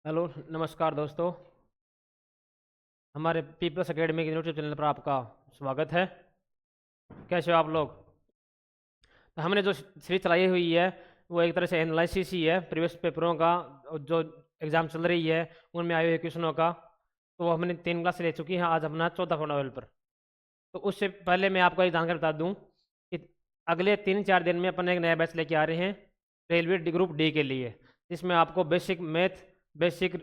Hello नमस्कार दोस्तों। हमारे पीपल्स एकेडमी के यूट्यूब चैनल पर आपका स्वागत है। कैसे हो आप लोग? तो हमने जो सीरीज चलाई हुई है वो एक तरह से एनालिसिस ही है प्रीवियस पेपरों का। और जो एग्ज़ाम चल रही है उनमें आए हुए क्वेश्चनों का। तो वो हमने 3 क्लास ले चुकी हैं, आज अपना चौथा नॉवेल पर। तो उससे पहले मैं आपको एक जानकारी बता दूं कि अगले 3-4 दिन में अपन एक नया बैच लेके आ रहे हैं रेलवे ग्रुप डी के लिए, जिसमें आपको बेसिक मैथ, बेसिक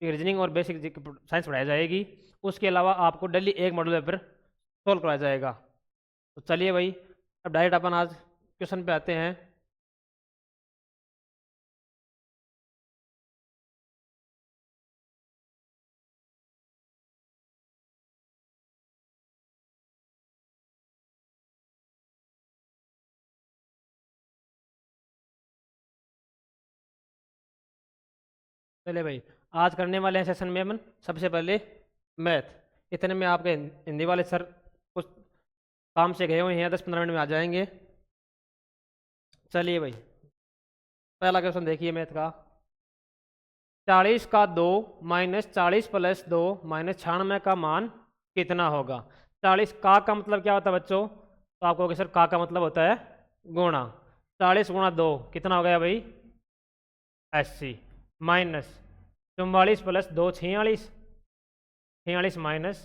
रीजनिंग और बेसिक साइंस पढ़ाई जाएगी। उसके अलावा आपको डेली एक मॉडल पेपर सोल्व कराया जाएगा। तो चलिए भाई, अब डायरेक्ट अपन आज क्वेश्चन पे आते हैं। चलिए भाई, आज करने वाले हैं सेशन में अपन सबसे पहले मैथ। इतने में आपके हिंदी वाले सर कुछ काम से गए हुए हैं, 10-15 मिनट में आ जाएंगे। चलिए भाई, पहला क्वेश्चन देखिए मैथ का। 40 का 2 माइनस 40 प्लस 2 माइनस 96 का मान कितना होगा? 40 का मतलब क्या होता है बच्चों? तो आपको कहोगे सर का मतलब होता है गुणा। 40 गुणा 2 कितना हो गया भाई? 80 minus 44 plus 2 46, 46 minus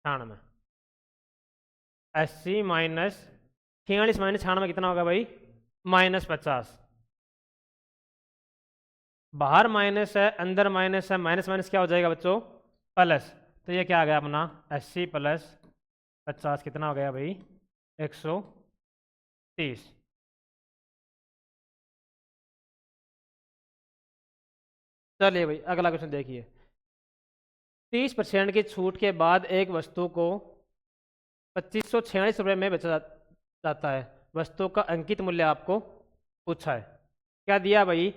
96। 80 minus 46 minus 96 कितना होगा भाई? -50। बाहर माइनस है, अंदर माइनस है, माइनस माइनस क्या हो जाएगा बच्चों? प्लस। तो ये क्या आ गया अपना 80 प्लस 50 कितना हो गया भाई? 130। चलिए भाई, अगला क्वेश्चन देखिए। 30% की छूट के बाद एक वस्तु को 2546 रुपये में बेचा जाता है। वस्तु का अंकित मूल्य आपको पूछा है। क्या दिया भाई?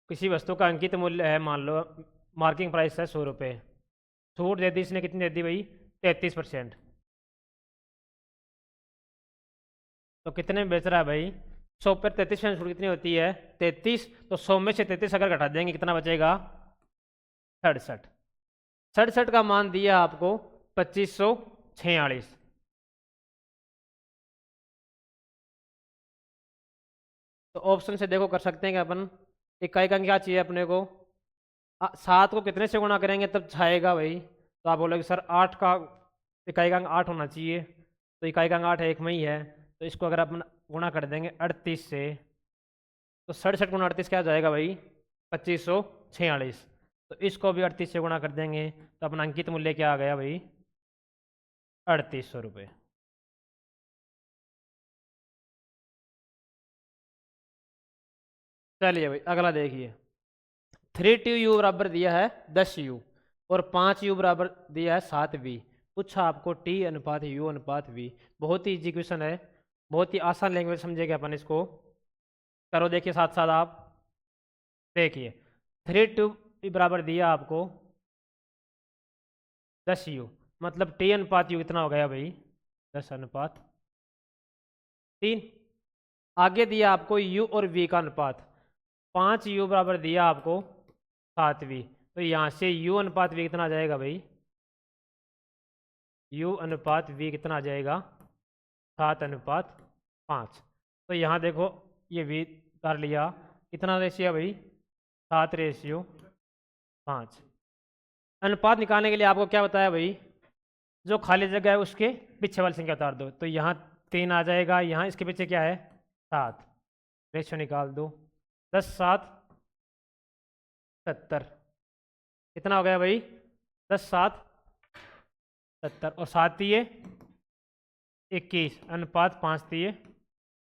किसी वस्तु का अंकित मूल्य है, मान लो मार्किंग प्राइस है 100 रुपये। छूट दे दी इसने, कितनी दे दी भाई? 33%। तो कितने में बेच रहा है भाई? 100 पर 33% छूट कितनी होती है? 33। तो 100 में से 33 अगर घटा देंगे कितना बचेगा? 67। 67 का मान दिया आपको 2546। तो ऑप्शन से देखो कर सकते हैं कि अपन इकाई का क्या चाहिए अपने को? 7 को कितने से गुणा करेंगे तब छाएगा भाई? तो आप बोलोगे सर 8 का इकाई का अंक 8 होना चाहिए। तो इकाई का अंक 8 है, एक में ही है। तो इसको अगर अपन गुणा कर देंगे 38 से, तो 67 गुणा 38 क्या आ जाएगा भाई? 2546। तो इसको भी 38 से गुणा कर देंगे तो अपना अंकित मूल्य क्या आ गया भाई? 3800 रुपये। चलिए भाई, अगला देखिए। 3T u बराबर दिया है 10u और 5u बराबर दिया है 7v। पूछा आपको T अनुपात u अनुपात v। बहुत ही इजी क्वेश्चन है, बहुत ही आसान लैंग्वेज समझेंगे अपन इसको। करो देखिए साथ साथ आप। देखिए 3T बराबर दिया आपको 10u, मतलब T अनुपात u कितना हो गया भाई? 10/3। आगे दिया आपको u और v का अनुपात। 5u बराबर दिया आपको 7v। तो यहाँ से u अनुपात v कितना आ जाएगा भाई? u अनुपात v कितना आ जाएगा? 7/5। तो यहाँ देखो ये v कर लिया, कितना रेशियो भाई? 7/5। अनुपात निकालने के लिए आपको क्या बताया भाई? जो खाली जगह है उसके पीछे वाली संख्या उतार दो। तो यहाँ 3 आ जाएगा, यहाँ इसके पीछे क्या है? 7। रेशियो निकाल दो। 10/7 70। कितना हो गया भाई? 10/7 70। और 7 दिए 21 अनुपात 5 दिए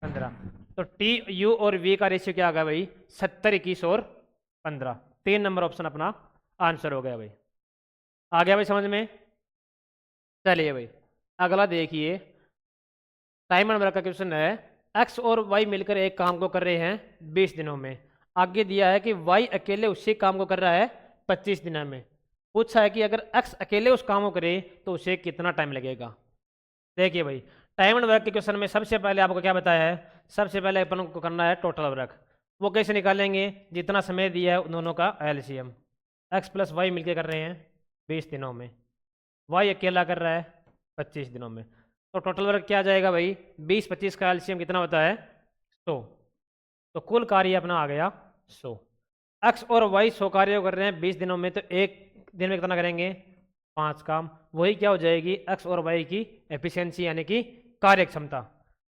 15। तो टी यू और वी का रेशियो क्या आ गया भाई? 70, 21 और 15। 3 नंबर ऑप्शन अपना आंसर हो गया भाई। आ गया भाई समझ में? चलिए भाई, अगला देखिए। टाइमर वर्क का क्वेश्चन है। एक्स और वाई मिलकर एक काम को कर रहे हैं 20 दिनों में। आगे दिया है कि वाई अकेले उसी काम को कर रहा है 25 दिनों में। पूछा है कि अगर एक्स अकेले उस काम को करे तो उसे कितना टाइम लगेगा? देखिए भाई, टाइम एंड वर्क के क्वेश्चन में सबसे पहले आपको क्या बताया है? सबसे पहले अपन को करना है टोटल वर्क। वो कैसे निकालेंगे, जितना समय दिया है उन दोनों का एलसीएम। एक्स प्लस वाई मिलके कर रहे हैं 20 दिनों में, वाई अकेला कर रहा है 25 दिनों में। तो टोटल वर्क क्या आ जाएगा भाई, 20-25 का एलसीएम कितना होता है 100। तो कुल कार्य अपना आ गया 100। एक्स और वाई 100 कार्य कर रहे हैं 20 दिनों में, तो एक दिन में कितना करेंगे 5 काम। वही क्या हो जाएगी एक्स और वाई की एफिशिएंसी यानी कि कार्य क्षमता।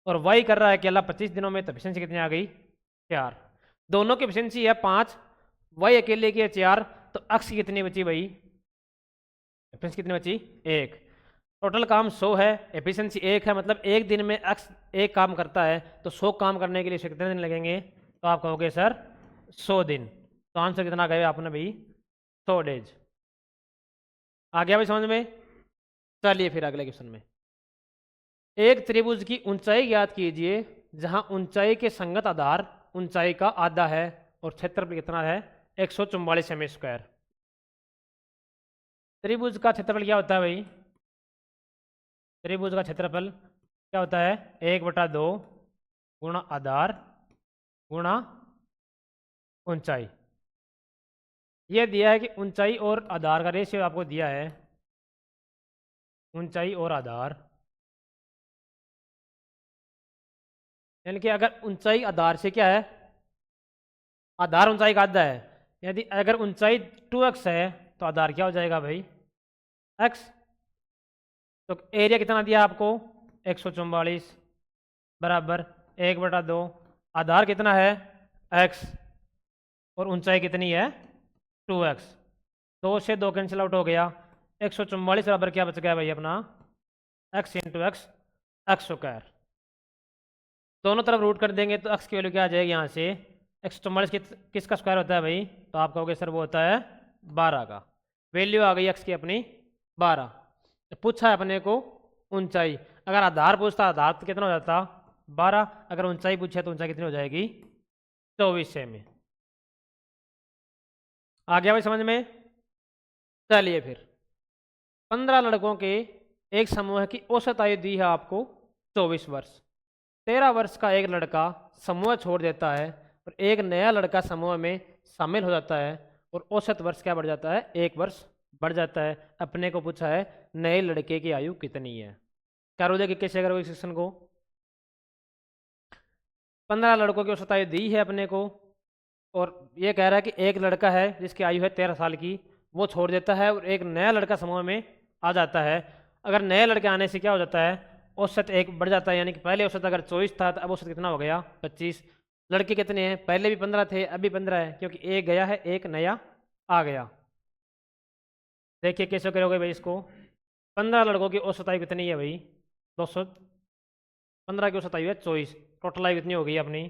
और वाई कर रहा है अकेला 25 दिनों में, तो एफिशिएंसी कितनी आ गई 4। दोनों की एफिशिएंसी है 5, वाई अकेले की है 4, तो एक्स की कितनी बची भाई, एफिशिएंसी कितनी बची 1। टोटल काम 100 है, एफिशिएंसी 1 है, मतलब एक दिन में एक्स एक काम करता है, तो 100 काम करने के लिए कितने दिन लगेंगे, तो आप कहोगे सर 100 दिन। तो आंसर कितना गए आपने भाई 100 डेज। आ गया भाई समझ में। चलिए फिर अगले क्वेश्चन में, एक त्रिभुज की ऊंचाई ज्ञात कीजिए जहां ऊंचाई के संगत आधार ऊंचाई का आधा है और क्षेत्रफल कितना है 144 सेमी स्क्वायर। त्रिभुज का क्षेत्रफल क्या होता है भाई, त्रिभुज का क्षेत्रफल क्या होता है 1/2 गुणा आधार गुणा ऊंचाई। ये दिया है कि ऊंचाई और आधार का रेशियो आपको दिया है, ऊंचाई और आधार, यानी कि अगर ऊंचाई आधार से क्या है, आधार ऊंचाई का आधा है, यदि अगर ऊंचाई 2x है तो आधार क्या हो जाएगा भाई x। तो एरिया कितना दिया आपको 144 बराबर 1/2, आधार कितना है x और ऊंचाई कितनी है 2x। 2 से 2 कैंसिल आउट हो गया, 144 बराबर क्या बच गया भाई अपना x इंटू एक्स स्क्वायर। दोनों तरफ रूट कर देंगे तो x की वैल्यू क्या आ जाएगी यहाँ से 144 किसका स्क्वायर होता है भाई, तो आप कहोगे सर वो होता है 12 का। वैल्यू आ गई x की अपनी 12। तो पूछा है अपने को ऊंचाई, अगर आधार पूछता आधार तो कितना हो जाता 12, अगर ऊंचाई पूछे तो ऊंचाई कितनी हो जाएगी 24 सेमी। आ गया भाई समझ में। चलिए फिर 15 लड़कों के एक समूह की औसत आयु दी है आपको 24 वर्ष। 13 वर्ष का एक लड़का समूह छोड़ देता है और एक नया लड़का समूह में शामिल हो जाता है और औसत वर्ष क्या बढ़ जाता है 1 वर्ष बढ़ जाता है। अपने को पूछा है नए लड़के की आयु कितनी है। करो देखिए कैसे करोगे इस क्वेश्चन को। 15 लड़कों की औसत आयु दी है अपने को और ये कह रहा है कि एक लड़का है जिसकी आयु है 13 साल की, वो छोड़ देता है और एक नया लड़का समूह में आ जाता है। अगर नए लड़के आने से क्या हो जाता है औसत 1 बढ़ जाता है, यानी कि पहले औसत अगर 24 था तो अब औसत कितना हो गया 25। लड़के कितने हैं, पहले भी 15 थे अभी 15 है, क्योंकि एक गया है एक नया आ गया। देखिए कैसे करोगे भाई इसको। 15 लड़कों की औसत आयु कितनी है भाई 200, 15 की औसत आयु है 24, टोटल आयु कितनी हो गई अपनी,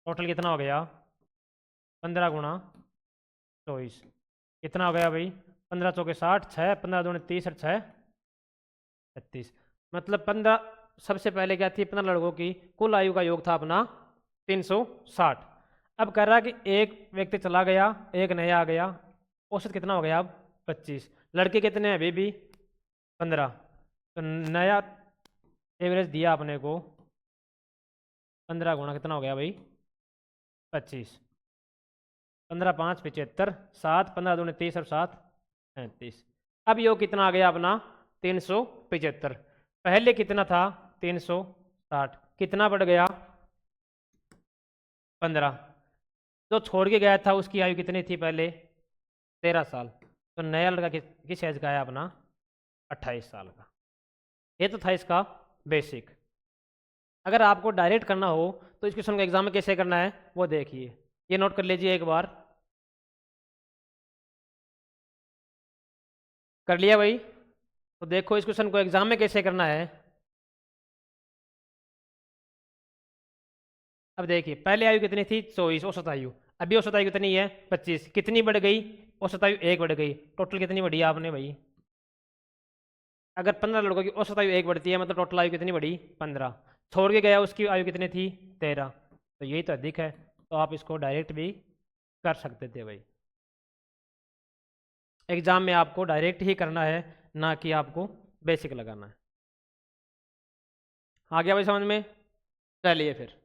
टोटल कितना हो गया 15 गुणा 24 कितना हो गया भाई 15 चौके 60, 6 15 दूनी 30 और 6 36। मतलब 15 सबसे पहले क्या थी 15 लड़कों की कुल आयु का योग था अपना 360। अब कह रहा है कि एक व्यक्ति चला गया एक नया आ गया, औसत कितना हो गया अब 25। लड़के कितने हैं अभी भी 15, तो नया एवरेज दिया अपने को 15 गुणा कितना हो गया भाई 25, 15 5 75, 7 15 दूनी 30 और 7 35। अब योग कितना आ गया अपना 375। पहले कितना था 360, कितना बढ़ गया 15। जो छोड़ के गया था उसकी आयु कितनी थी पहले 13 साल, तो नया लड़का किस एज का है अपना 28 साल का। ये तो था इसका बेसिक। अगर आपको डायरेक्ट करना हो तो इस क्वेश्चन को एग्जाम में कैसे करना है वो देखिए, ये नोट कर लीजिए एक बार। कर लिया भाई, तो देखो इस क्वेश्चन को एग्जाम में कैसे करना है। अब देखिए पहले आयु कितनी थी 24 औसत आयु, अभी औसत आयु कितनी है 25, कितनी बढ़ गई औसत आयु 1 बढ़ गई, टोटल कितनी बढ़ी आपने भाई। अगर 15 लड़कों की औसत आयु 1 बढ़ती है मतलब टोटल आयु कितनी बढ़ी 15, छोड़ के गया उसकी आयु कितनी थी 13, तो यही तो अधिक है, तो आप इसको डायरेक्ट भी कर सकते थे भाई। एग्जाम में आपको डायरेक्ट ही करना है ना कि आपको बेसिक लगाना है। आ गया भाई समझ में। चलिए फिर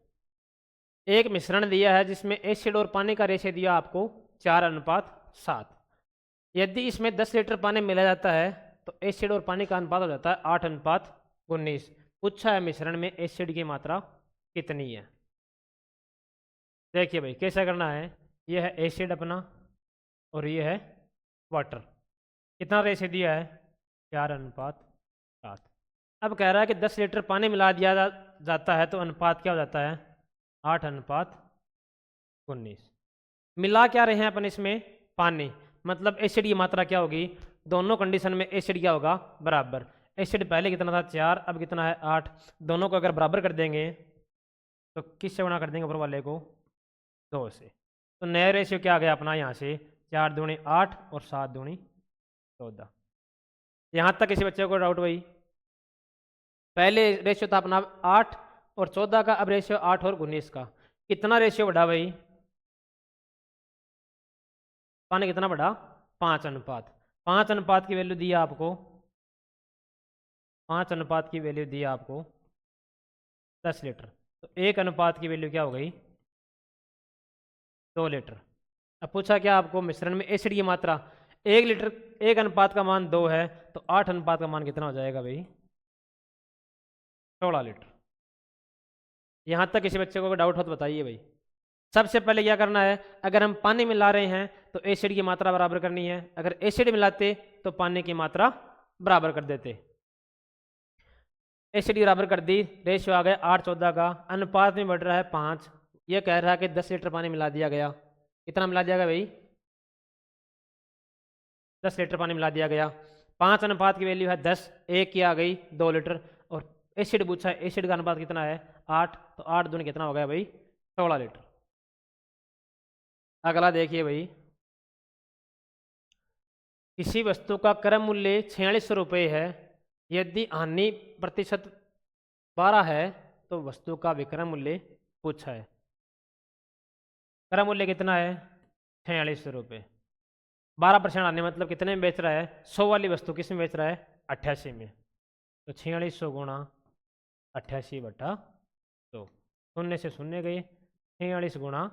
एक मिश्रण दिया है जिसमें एसिड और पानी का रेशियो दिया आपको 4:7। यदि इसमें 10 लीटर पानी मिला जाता है तो एसिड और पानी का अनुपात हो जाता है 8:19। पूछा है मिश्रण में एसिड की मात्रा कितनी है। देखिए भाई कैसा करना है, यह है एसिड अपना और ये है वाटर। कितना रेशियो दिया है, 4:7। अब कह रहा है कि 10 लीटर पानी मिला दिया जाता है तो अनुपात क्या हो जाता है, 8:19। मिला क्या रहे हैं अपन इसमें, पानी, मतलब एसिड की मात्रा क्या होगी, दोनों कंडीशन में एसिड क्या होगा, बराबर। एसिड पहले कितना था 4, अब कितना है 8। दोनों को अगर बराबर कर देंगे तो किससे गुणा कर देंगे ऊपर वाले को, 2 से। तो नया रेशियो क्या आ गया अपना यहाँ से, 4 दूनी 8 और 7 दूनी 14। यहाँ तक किसी बच्चे को डाउट भाई। पहले रेशियो था अपना 8 और 14 का, अब रेशियो 8 और 19 का। कितना रेशियो बढ़ा भाई, पानी कितना बढ़ा, 5:5। 5 अनुपात की वैल्यू दी है आपको, 5 अनुपात की वैल्यू दी है आपको 10 लीटर। तो 1 अनुपात की वैल्यू क्या हो गई, 2 लीटर। अब पूछा क्या आपको मिश्रण में एसिड की मात्रा, 1 लीटर 1 अनुपात का मान 2 है तो 8 अनुपात का मान कितना हो जाएगा भाई, 16 लीटर। यहाँ तक किसी बच्चे को डाउट हो तो बताइए भाई। सबसे पहले क्या करना है, अगर हम पानी मिला रहे हैं तो एसिड की मात्रा बराबर करनी है, अगर एसिड मिलाते तो पानी की मात्रा बराबर कर देते। एसिड बराबर कर दी, रेशियो आ गया 8:14 का, अनुपात में बढ़ रहा है 5। ये कह रहा है कि 10 लीटर पानी मिला दिया गया। कितना मिला दिया गया भाई, 10 लीटर पानी मिला दिया गया। 5 अनुपात की वैल्यू है 10, 1 की आ गई 2 लीटर। और एसिड पूछा है, एसिड का अनुपात कितना है 8, तो 8 दूनी कितना हो गया भाई, 16 लीटर। अगला देखिए भाई, किसी वस्तु का क्रय मूल्य 46 रुपये है, यदि हानि प्रतिशत 12 है तो वस्तु का विक्रय मूल्य पूछा है। क्रय मूल्य कितना है, 46 रुपये। 12% हानि मतलब कितने में बेच रहा है, 100 वाली वस्तु किस में बेच रहा है, 88 में। तो 4600 गुणा 88/100, शून्य से शून्य गए, 46 गुणा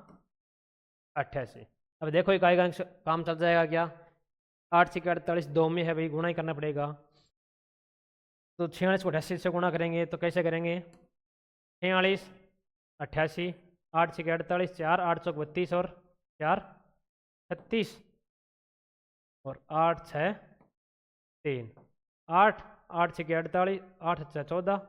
88। अब देखो इकाई का अंश काम चल जाएगा क्या, 8 6 48, 2 में है भाई, गुणा ही करना पड़ेगा। तो 46 को 88 से गुणा करेंगे तो कैसे करेंगे, 46 88, 8 6 48, 4 8 चौक 32 और 4 36 और 8 6 3, 8 8 6 48, 8 6 14,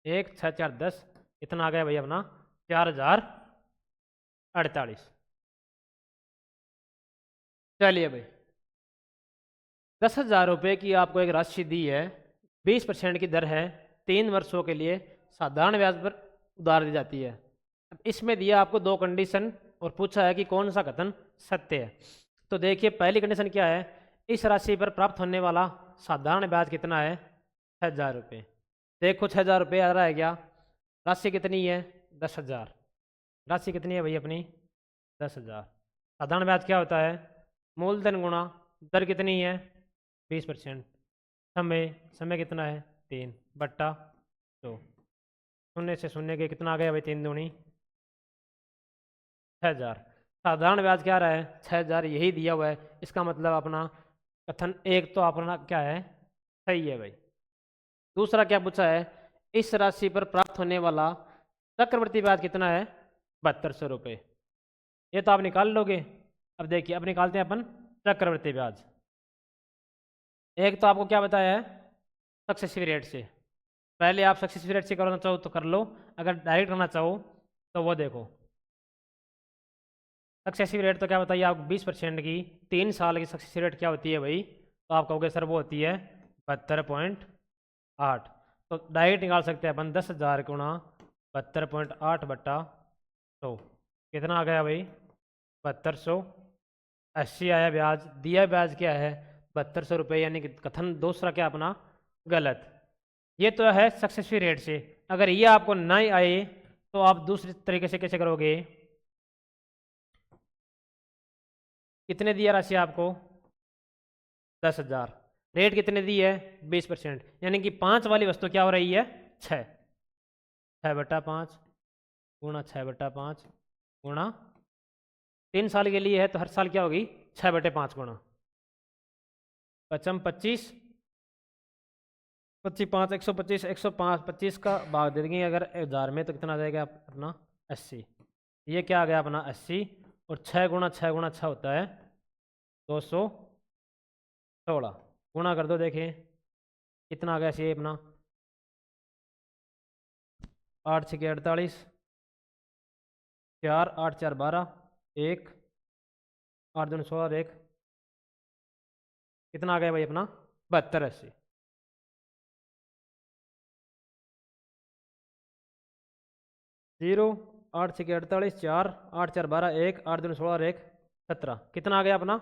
1 6 4 10, इतना आ गया भाई अपना 4048। चलिए भाई, 10,000 रुपये की आपको एक राशि दी है, 20% की दर है, 3 वर्षों के लिए साधारण ब्याज पर उधार दी जाती है। अब इसमें दिया आपको 2 कंडीशन और पूछा है कि कौन सा कथन सत्य है। तो देखिए पहली कंडीशन क्या है, इस राशि पर प्राप्त होने वाला साधारण ब्याज कितना है, 6,000 रुपये। देखो 6,000 रुपये आ रहा है क्या, राशि कितनी है 10,000। राशि कितनी है भाई अपनी 10,000। साधारण ब्याज क्या होता है, मूलधन गुणा दर कितनी है 20%, समय समय कितना है 3/2। शून्य से शून्य के कितना आ गया भाई, 3 दूनी 6,000। साधारण ब्याज क्या आ रहा है 6,000, यही दिया हुआ है। इसका मतलब अपना कथन एक तो अपना क्या है, सही है भाई। दूसरा क्या पूछा है, इस राशि पर प्राप्त होने वाला चक्रवृद्धि ब्याज कितना है 7200 रुपये। ये तो आप निकाल लोगे। अब देखिए अब निकालते हैं अपन चक्रवृद्धि ब्याज। एक तो आपको क्या बताया है, सक्सेसिव रेट से। पहले आप सक्सेसिव रेट से करना चाहो तो कर लो, अगर डायरेक्ट करना चाहो तो वो देखो। सक्सेसिव रेट तो क्या बताइए आप, 20% की 3 साल की सक्सेसिव रेट क्या होती है भाई, तो आप कहोगे सर वो होती है 72.8। तो डायरेक्ट निकाल सकते हैं अपन 10,000 गुणा 72.8/100, कितना आ गया भाई 7280 आया ब्याज। दिया ब्याज क्या है 7200 रुपये, यानी कि कथन दूसरा क्या अपना गलत। ये तो है सक्सेसिव रेट से। अगर ये आपको नहीं आए तो आप दूसरे तरीके से कैसे करोगे, कितने दिया राशि आपको 10,000, रेट कितने दी है 20%, यानी कि 5 वाली वस्तु क्या हो रही है 6। 6/5 गुणा 6/5 गुणा 3 साल के लिए है तो हर साल क्या होगी 6/5 गुणा 25 5 125 105 25 का भाग दे देंगे अगर 1000 में तो कितना आ जाएगा अपना 80। ये क्या आ गया अपना 80 और 6 गुणा 6 गुणा 6 होता है 216 गुणा कर दो देखें कितना आ गया ये अपना 8 6 48 4 8 4 12 1 8 2 16 और 1 कितना आ गया भाई अपना 72 80। जीरो 8 6 48 4 8 4 12 1 8 2 16 और 1 17 कितना आ गया अपना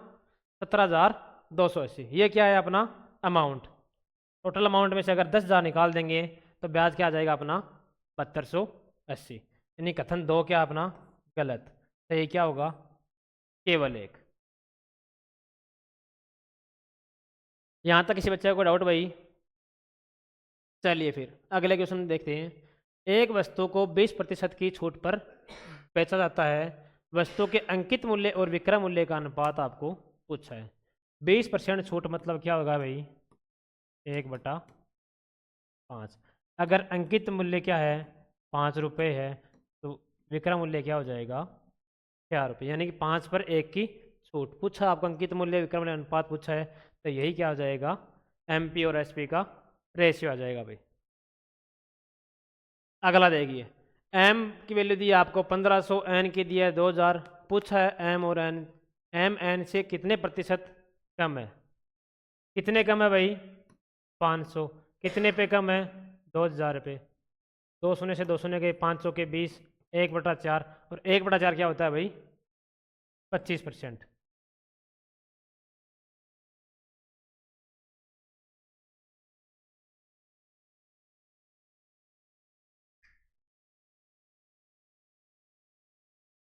17,280। ये क्या है अपना अमाउंट। टोटल अमाउंट में से अगर 10,000 निकाल देंगे तो ब्याज क्या आ जाएगा अपना 7280। यानी कथन 2 क्या अपना गलत। तो ये क्या होगा केवल 1। यहाँ तक किसी बच्चे को डाउट भाई? चलिए फिर अगले क्वेश्चन देखते हैं। एक वस्तु को 20% की छूट पर बेचा जाता है। वस्तु के अंकित मूल्य और विक्रय मूल्य का अनुपात आपको पूछा है। 20% छूट मतलब क्या होगा भाई 1/5। अगर अंकित मूल्य क्या है 5 रुपये है तो विक्रय मूल्य क्या हो जाएगा 4 रुपये। यानी कि 5 पर 1 की छूट पूछा आपको। अंकित मूल्य विक्रय मूल्य अनुपात पूछा है तो यही क्या हो जाएगा MP और SP का रेशियो आ जाएगा भाई। अगला देखिए M की वैल्यू दी है आपको 1500, N की दिया है 2000। पूछा है M और N, M N से कितने प्रतिशत कम है। कितने कम है भाई 500। कितने पे कम है 2000 पे। 2 शून्य से 2 शून्य के 500 के 20 1/4 और 1/4 क्या होता है भाई 25%।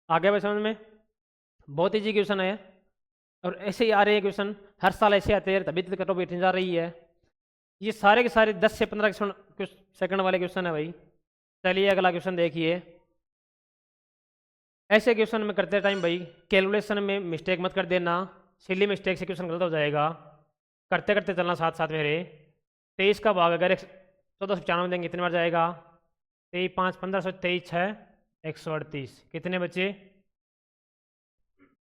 आगे भाई समझ में बहुत ईजी क्वेश्चन है और ऐसे ही आ रहे हैं क्वेश्चन हर साल ऐसे आते हैं तभी तो कट ऑफ बैठने जा रही है। ये सारे के सारे 10 से 15 सेकंड वाले क्वेश्चन है भाई। चलिए अगला क्वेश्चन देखिए। ऐसे क्वेश्चन में करते टाइम भाई कैलकुलेशन में मिस्टेक मत कर देना। सिली मिस्टेक से क्वेश्चन गलत हो जाएगा। करते करते चलना साथ साथ मेरे। 23 का भाग अगर 1495 देंगे कितने बार जाएगा 23 5 1500 23 6 138 कितने बचे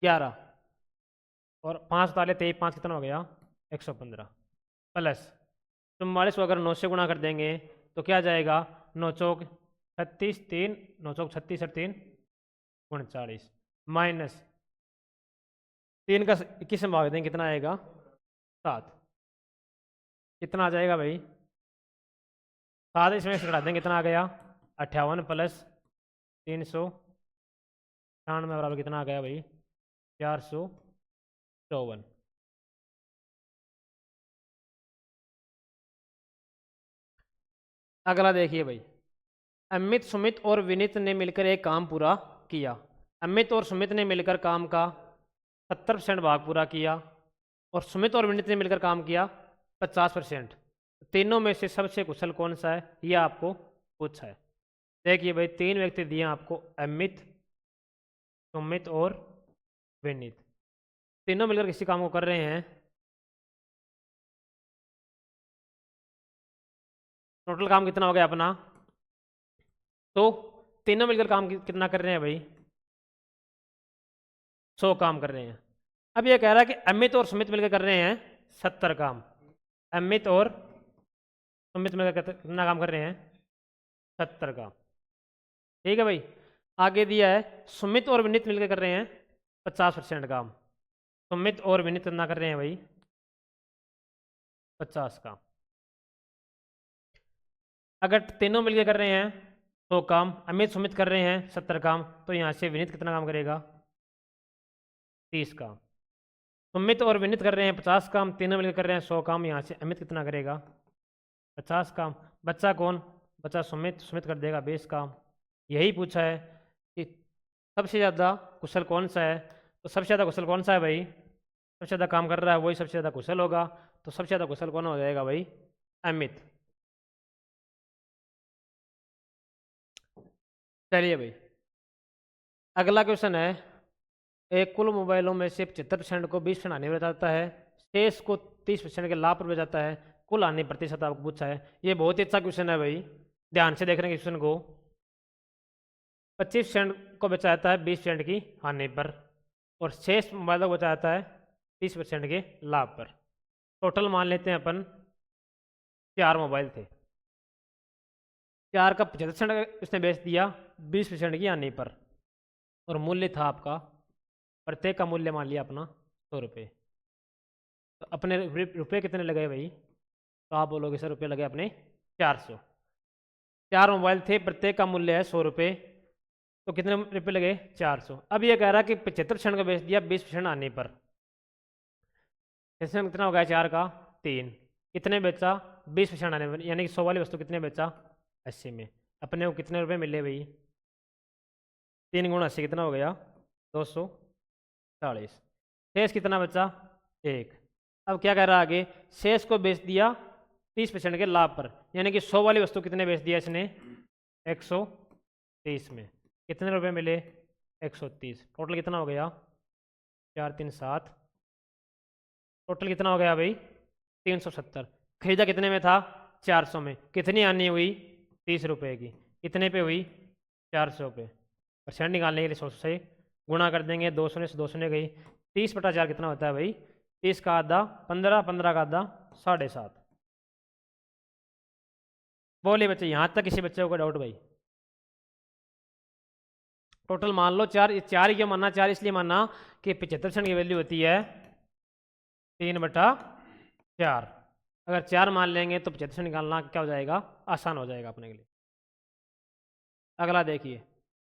11 और 5 डाले 23 5 कितना हो गया 115 प्लस 44 को अगर 9 से गुणा कर देंगे तो क्या जाएगा 9 चौक 36 3 9 चौक 36 और 3 39 माइनस 3 का 21 में भाग देंगे कितना आएगा 7। कितना आ जाएगा भाई 7 इसमें से घटा देंगे कितना आ गया 58 प्लस 396 बराबर कितना आ गया भाई 454। अगला देखिए भाई अमित सुमित और विनीत ने मिलकर एक काम पूरा किया। अमित और सुमित ने मिलकर काम का 70% भाग पूरा किया और सुमित और विनीत ने मिलकर काम किया 50%। तीनों में से सबसे कुशल कौन सा है यह आपको पूछा है। देखिए भाई 3 व्यक्ति दिए आपको अमित सुमित और विनीत। तीनों मिलकर किसी काम को कर रहे हैं। टोटल काम कितना हो गया अपना तो तीनों मिलकर काम कितना कर रहे हैं भाई 100 काम कर रहे हैं। अब ये कह रहा है कि अमित और सुमित मिलकर कर रहे हैं 70 काम। अमित और सुमित मिलकर कितना काम कर रहे हैं 70 काम। ठीक है भाई। आगे दिया है सुमित और विनीत मिलकर कर रहे हैं 50% काम। सुमित और विनीत कितना कर रहे हैं भाई 50 काम। अगर तीनों मिलकर कर रहे हैं 100 काम अमित सुमित कर रहे हैं 70 काम तो यहाँ से विनीत कितना काम करेगा 30 काम। सुमित और विनीत कर रहे हैं 50 काम तीनों मिलकर कर रहे हैं 100 काम यहाँ से अमित कितना करेगा 50 काम। बच्चा कौन बच्चा सुमित सुमित कर देगा 20 काम। यही पूछा है कि सबसे ज़्यादा कुशल कौन सा है। तो सबसे ज़्यादा कुशल कौन सा है भाई सबसे ज़्यादा काम कर रहा है वही सबसे ज़्यादा कुशल होगा। तो सबसे ज़्यादा कुशल कौन हो जाएगा भाई अमित। चलिए भाई, अगला क्वेश्चन है, एक कुल मोबाइलों में से 75% को 20% हानि में जाता है, शेष को 30% के लाभ पर भेजा जाता है, कुल हानि प्रतिशत आपको पूछा है। ये बहुत ही अच्छा क्वेश्चन है भाई, ध्यान से देख रहे हैं क्वेश्चन को। 25% को बेचा जाता है 20% की हानि पर, और शेष मोबाइलों को बेचा जाता है 30% के लाभ पर। टोटल मान लेते हैं अपन 4 मोबाइल थे, 4 का 75% उसने बेच दिया 20% की हानि पर, और मूल्य था आपका, प्रत्येक का मूल्य मान लिया अपना 100 रुपये। तो अपने रुपये कितने लगे भाई? तो आप बोलोगे सर रुपये लगे अपने 400। 4 मोबाइल थे, प्रत्येक का मूल्य है 100 रुपये, तो कितने रुपये लगे? 400। अब ये कह रहा है कि 75% का बेच दिया 20% आने पर, इसमें कितना हो गया? 4 का 3। कितने बेचा? 20% आने पर, यानी कि 100 वाली वस्तु कितने बेचा? 80 में। अपने को कितने रुपये मिले भाई? 3 गुणा 80 कितना हो गया? 240। शेष कितना बचा? 1। अब क्या कह रहा है आगे? शेष को बेच दिया 30% के लाभ पर, यानी कि 100 वाली वस्तु कितने बेच दिया इसने? 130 में। कितने रुपए मिले? 130। टोटल कितना हो गया? 4 3 7। टोटल कितना हो गया भाई? 370। खरीदा कितने में था? 400 में। कितनी हानि हुई? 30 रुपये की। कितने पे हुई? 400 पे। परसेंट निकालने के लिए 100 से गुणा कर देंगे, 200 से 200 गई। 30/4 कितना होता है भाई? 30 का आधा 15, 15 का आधा 7.5। बोले बच्चे, यहाँ तक किसी बच्चे को डाउट भाई? टोटल मान लो 4। 4 क्यों मानना? 4 इसलिए मानना कि 75% की वैल्यू होती है 3/4। अगर 4 मान लेंगे तो 75% निकालना क्या हो जाएगा? आसान हो जाएगा अपने के लिए। अगला देखिए,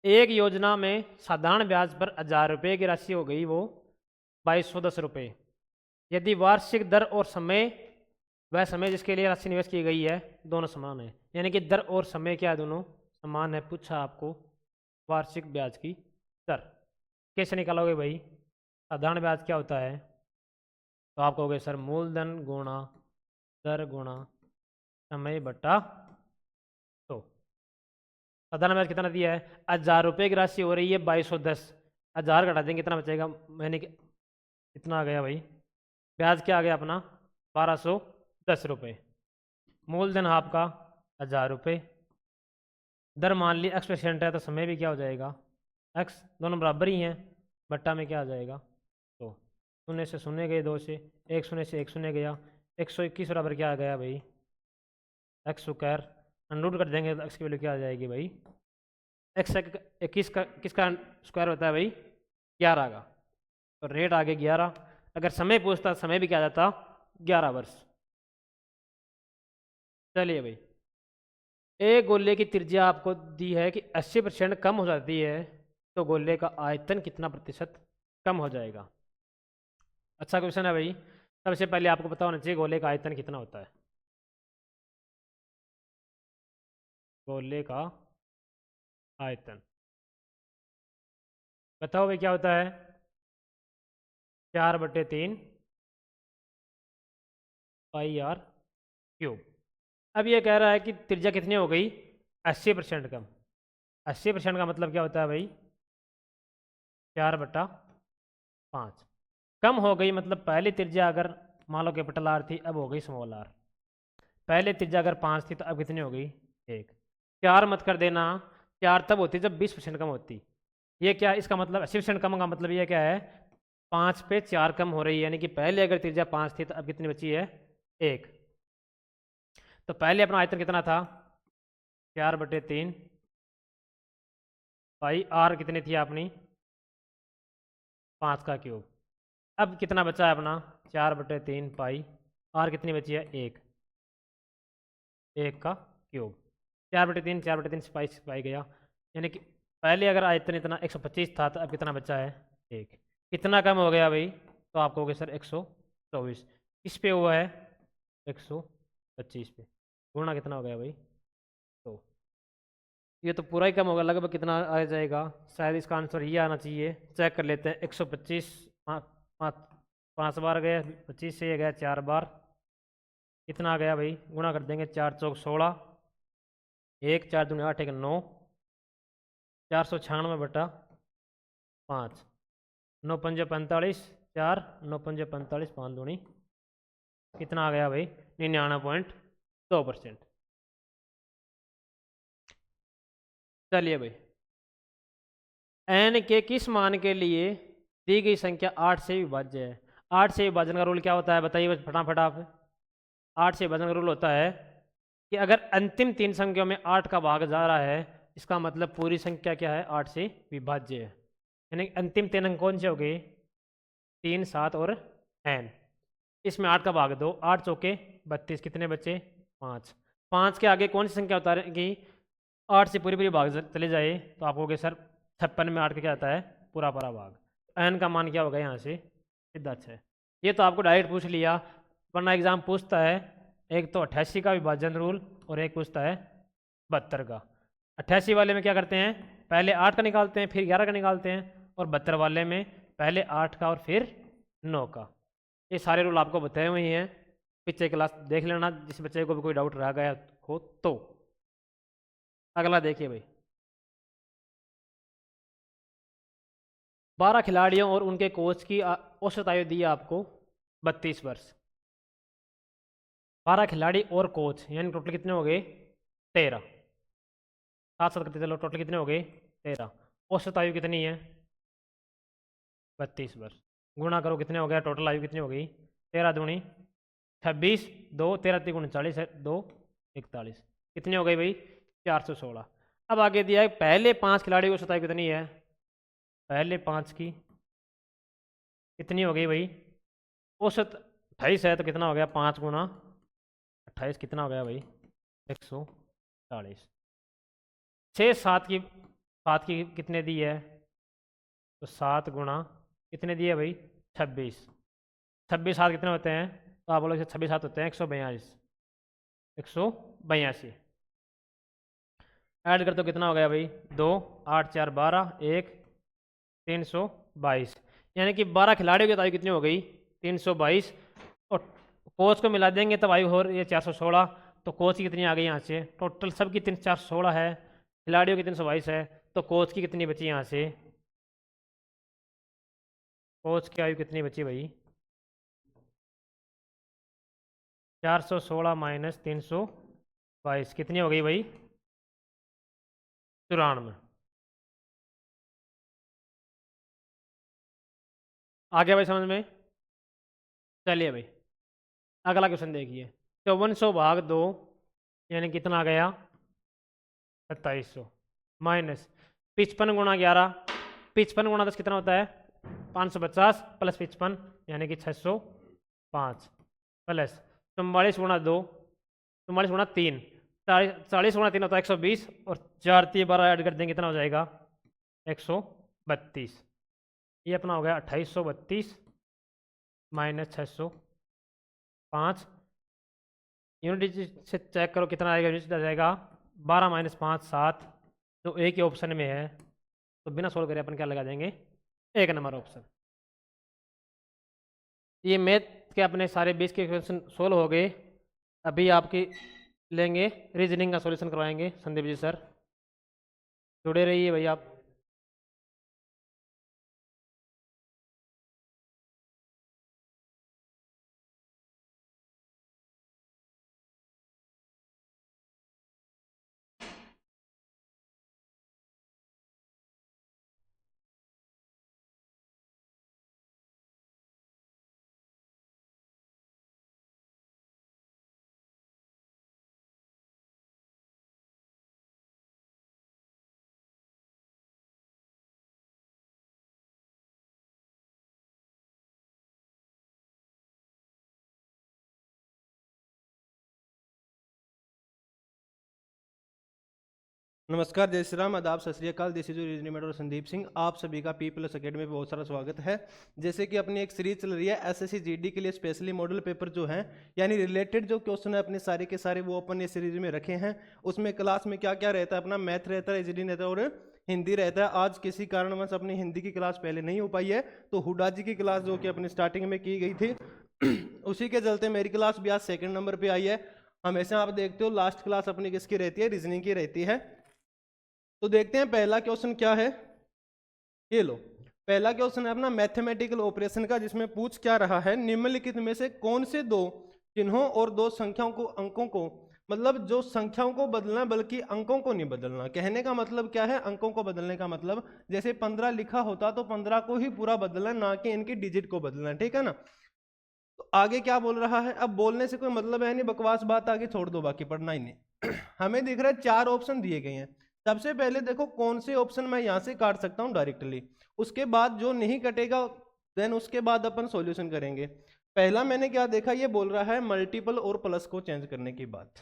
एक योजना में साधारण ब्याज पर 1000 रुपये की राशि हो गई वो 2210 रुपये। यदि वार्षिक दर और समय, वह समय जिसके लिए राशि निवेश की गई है, दोनों समान है, यानी कि दर और समय क्या है? दोनों समान है। पूछा आपको वार्षिक ब्याज की दर, कैसे निकालोगे भाई? साधारण ब्याज क्या होता है? तो आप कहोगे सर मूलधन गुणा दर गुणा समय बटा 100। साधारण ब्याज कितना दिया है? 1000 रुपये की राशि हो रही है 2210। 1000 घटा देंगे कितना बचेगा? मैंने कितना आ गया भाई? ब्याज क्या आ गया अपना? 1210 रुपये। मूलधन आपका 1000 रुपये, दर मान ली x% है, तो समय भी क्या हो जाएगा? x। दोनों बराबर ही हैं, बट्टा में क्या आ जाएगा? तो 0 से 0 गए, 2 से 1, 0 से 1 0 गया, 121 बराबर क्या आ गया भाई? x²। अनरूट कर देंगे तो x की वैल्यू क्या आ जाएगी भाई? 121 का किसका स्क्वायर होता है भाई? 11 का। तो रेट आगे 11। अगर समय पूछता समय भी क्या आ जाता? 11 वर्ष। चलिए भाई, एक गोले की त्रिज्या आपको दी है कि 80% कम हो जाती है, तो गोले का आयतन कितना प्रतिशत कम हो जाएगा? अच्छा क्वेश्चन है भाई। सबसे पहले आपको पता होना चाहिए गोले का आयतन कितना होता है। गोले का आयतन बताओ भाई क्या होता है? 4/3 πr³। अब ये कह रहा है कि त्रिज्या कितनी हो गई? 80% कम। 80% का मतलब क्या होता है भाई? 4/5 कम हो गई, मतलब पहली त्रिज्या अगर मान लो कैपिटल आर थी, अब हो गई स्मॉल आर। पहले त्रिज्या अगर 5 थी, तो अब कितनी हो गई? 1। 4 मत कर देना, 4 तब होती जब 20% कम होती। ये क्या इसका मतलब? 80% कम का मतलब ये क्या है? 5 पे 4 कम हो रही है, यानी कि पहले अगर त्रिज्या 5 थी, तो अब कितनी बची है? 1। तो पहले अपना आयतन कितना था? 4/3 पाई आर कितनी थी अपनी? 5 का क्यूब। अब कितना बचा है अपना? 4/3 पाई आर कितनी बची है? 1। 1 का क्यूब। 4/3 4/3 पाई गया, यानी कि पहले अगर आयतन इतना 125 था, तो अब कितना बचा है? 1। कितना कम हो गया भाई? तो आप कहोगे सर 124। किस पे हुआ है? 125 पे। गुणा कितना हो गया भाई? तो ये तो पूरा ही कम होगा, लगभग कितना आ जाएगा? शायद इसका आंसर ये आना चाहिए। चेक कर लेते हैं। 125 5 बार गया, 25 से ये गया 4 बार, कितना आ गया भाई? गुणा कर देंगे, 4 चौक 16, 1 4 दूनी 8 1 9, 496/5, 9 पंजे 45, 4, 9 पंजे 45, 5 दूनी कितना आ गया भाई 99.2%। चलिए भाई, n के किस मान के लिए दी गई संख्या 8 से विभाज्य है? 8 से विभाजन का रूल क्या होता है बताइए फटाफट आप। 8 से विभाजन का रूल होता है कि अगर अंतिम 3 संख्याओं में 8 का भाग जा रहा है, इसका मतलब पूरी संख्या क्या है 8 से विभाज्य है। यानी अंतिम 3 अंक कौन से हो गए 3, 7 और n। इसमें 8 का भाग 2, 8 चौके 32, कितने बचे 5। 5 के आगे कौन सी संख्या उतारेगी 8 से पूरी पूरी भाग चले जाए तो आप कहोगे सर 56 में 8 का क्या आता है पूरा भाग। n का मान क्या होगा यहाँ से सीधा 6। ये तो आपको डायरेक्ट पूछ लिया, वरना एग्जाम पूछता है एक तो 88 का विभाजन रूल और एक पूछता है 72 का। 88 वाले में क्या करते हैं पहले 8 का निकालते हैं फिर 11 का निकालते हैं, और 72 वाले में पहले 8 का और फिर 9 का। ये सारे रूल आपको बताए हुए हैं, पीछे क्लास देख लेना जिस बच्चे को भी कोई डाउट रह गया हो तो। अगला देखिए भाई, 12 खिलाड़ियों और उनके कोच की औसत आयु दी है आपको 32 वर्ष। 12 खिलाड़ी और कोच यानी टोटल कितने हो गए 13, 7 करते चलो टोटल कितने हो गए 13। औसत आयु कितनी है 32 वर्ष, गुणा करो कितने हो गया टोटल आयु कितनी हो गई 13 दूनी 26, 2 13 3 39 है 2 41, कितनी हो गई भाई 416। अब आगे दिया है पहले 5 खिलाड़ियों की औसत आयु कितनी है, पहले 5 की कितनी हो गई भाई औसत 28 है तो कितना हो गया 5 गुना 28 कितना हो गया भाई 140। 6 7 की कितने दी है तो 7 गुणा कितने दिए भाई 26, 26 7 कितने होते हैं तो आप बोलोगे 26 7 होते हैं 182 ऐड कर तो कितना हो गया भाई 2 8 4 12 1 322। यानी कि 12 खिलाड़ियों की आयु कितनी हो गई 322, और कोच को मिला देंगे तब आयु हो रही है 416। तो कोच की कितनी आ गई यहाँ से टोटल सबकी 416 है, खिलाड़ियों की 322 है, तो कोच की कितनी बची यहाँ से कोच की आयु कितनी बची भाई 416 माइनस 322 कितनी हो गई भाई 94। आ गया भाई समझ में। चलिए भाई अगला क्वेश्चन देखिए, 5400 भाग 2 यानी कितना आ गया 2700 माइनस 55 गुणा 11, 55 गुणा 10 कितना होता है 550 प्लस 55 यानी कि 605 प्लस 44 गुणा 2, 44 गुणा 3, 40 गुणा 3 होता है 120, और 4 3 12 ऐड कर देंगे कितना हो जाएगा 132। ये अपना हो गया 2832 माइनस 605। यूनिट से चेक करो कितना आएगा, यूनिट आ जाएगा 12 माइनस 5 7, जो एक ही ऑप्शन में है तो बिना सोल्व करे अपन क्या लगा देंगे 1 नंबर ऑप्शन। ये मैथ के अपने सारे 20 के क्वेश्चन सोल्व हो गए। अभी आपकी लेंगे रीजनिंग का सॉल्यूशन करवाएंगे संदीप जी सर, जुड़े रहिए भाई आप। नमस्कार, जय श्री राम, आदाब, सत श्री अकाल। दिस इज रीजनिंग और संदीप सिंह। आप सभी का P+ अकेडमी में बहुत सारा स्वागत है। जैसे कि अपनी एक सीरीज चल रही है एसएससी जीडी के लिए स्पेशली मॉडल पेपर जो है यानी रिलेटेड जो क्वेश्चन है अपने सारे के सारे वो अपन ये सीरीज में रखे हैं। उसमें क्लास में क्या क्या रहता है अपना मैथ रहता है, रीजनिंग रहता है और हिंदी रहता है। आज किसी कारणवश अपनी हिंदी की क्लास पहले नहीं हो पाई है तो हुडा जी की क्लास जो कि अपनी स्टार्टिंग में की गई थी उसी के चलते मेरी क्लास भी आज 2nd नंबर पर आई है। हमेशा आप देखते हो लास्ट क्लास अपनी किसकी रहती है रीजनिंग की रहती है। तो देखते हैं पहला क्वेश्चन क्या है। ये लो, पहला क्वेश्चन है अपना मैथमेटिकल ऑपरेशन का, जिसमें पूछ क्या रहा है, निम्नलिखित में से कौन से दो चिन्हों और दो संख्याओं को, अंकों को, मतलब जो संख्याओं को बदलना बल्कि अंकों को नहीं बदलना। कहने का मतलब क्या है, अंकों को बदलने का मतलब जैसे 15 लिखा होता तो 15 को ही पूरा बदलना, ना कि इनकी डिजिट को बदलना, ठीक है ना। तो आगे क्या बोल रहा है, अब बोलने से कोई मतलब है नहीं, बकवास बात आगे छोड़ दो, बाकी पढ़ना ही नहीं। हमें दिख रहा है 4 ऑप्शन दिए गए हैं। सबसे पहले देखो कौन से ऑप्शन मैं यहाँ से काट सकता हूँ डायरेक्टली, उसके बाद जो नहीं कटेगा देन उसके बाद अपन सॉल्यूशन करेंगे। पहला मैंने क्या देखा, ये बोल रहा है मल्टीपल और प्लस को चेंज करने की बात।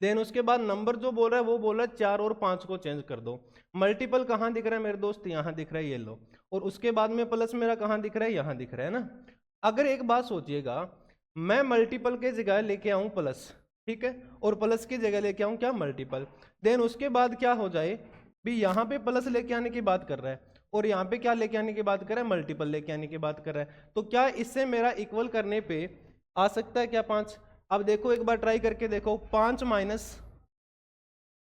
देन उसके बाद नंबर जो बोल रहा है वो बोल रहा है 4 और 5 को चेंज कर दो। मल्टीपल कहाँ दिख रहा है मेरे दोस्त, यहाँ दिख रहा है, ये लो। और उसके बाद में प्लस मेरा कहाँ दिख रहा है, यहाँ दिख रहा है ना। अगर एक बात सोचिएगा, मैं मल्टीपल के जगह लेके आऊं प्लस, ठीक है, और प्लस की जगह लेके आऊं क्या, मल्टीपल। देन उसके बाद क्या हो जाए भी, यहाँ पे प्लस लेके आने की बात कर रहा है और यहाँ पे क्या लेके आने की बात कर रहा है, मल्टीपल लेके आने की बात कर रहा है। तो क्या इससे मेरा इक्वल करने पे आ सकता है क्या 5। अब देखो एक बार ट्राई करके देखो, 5 माइनस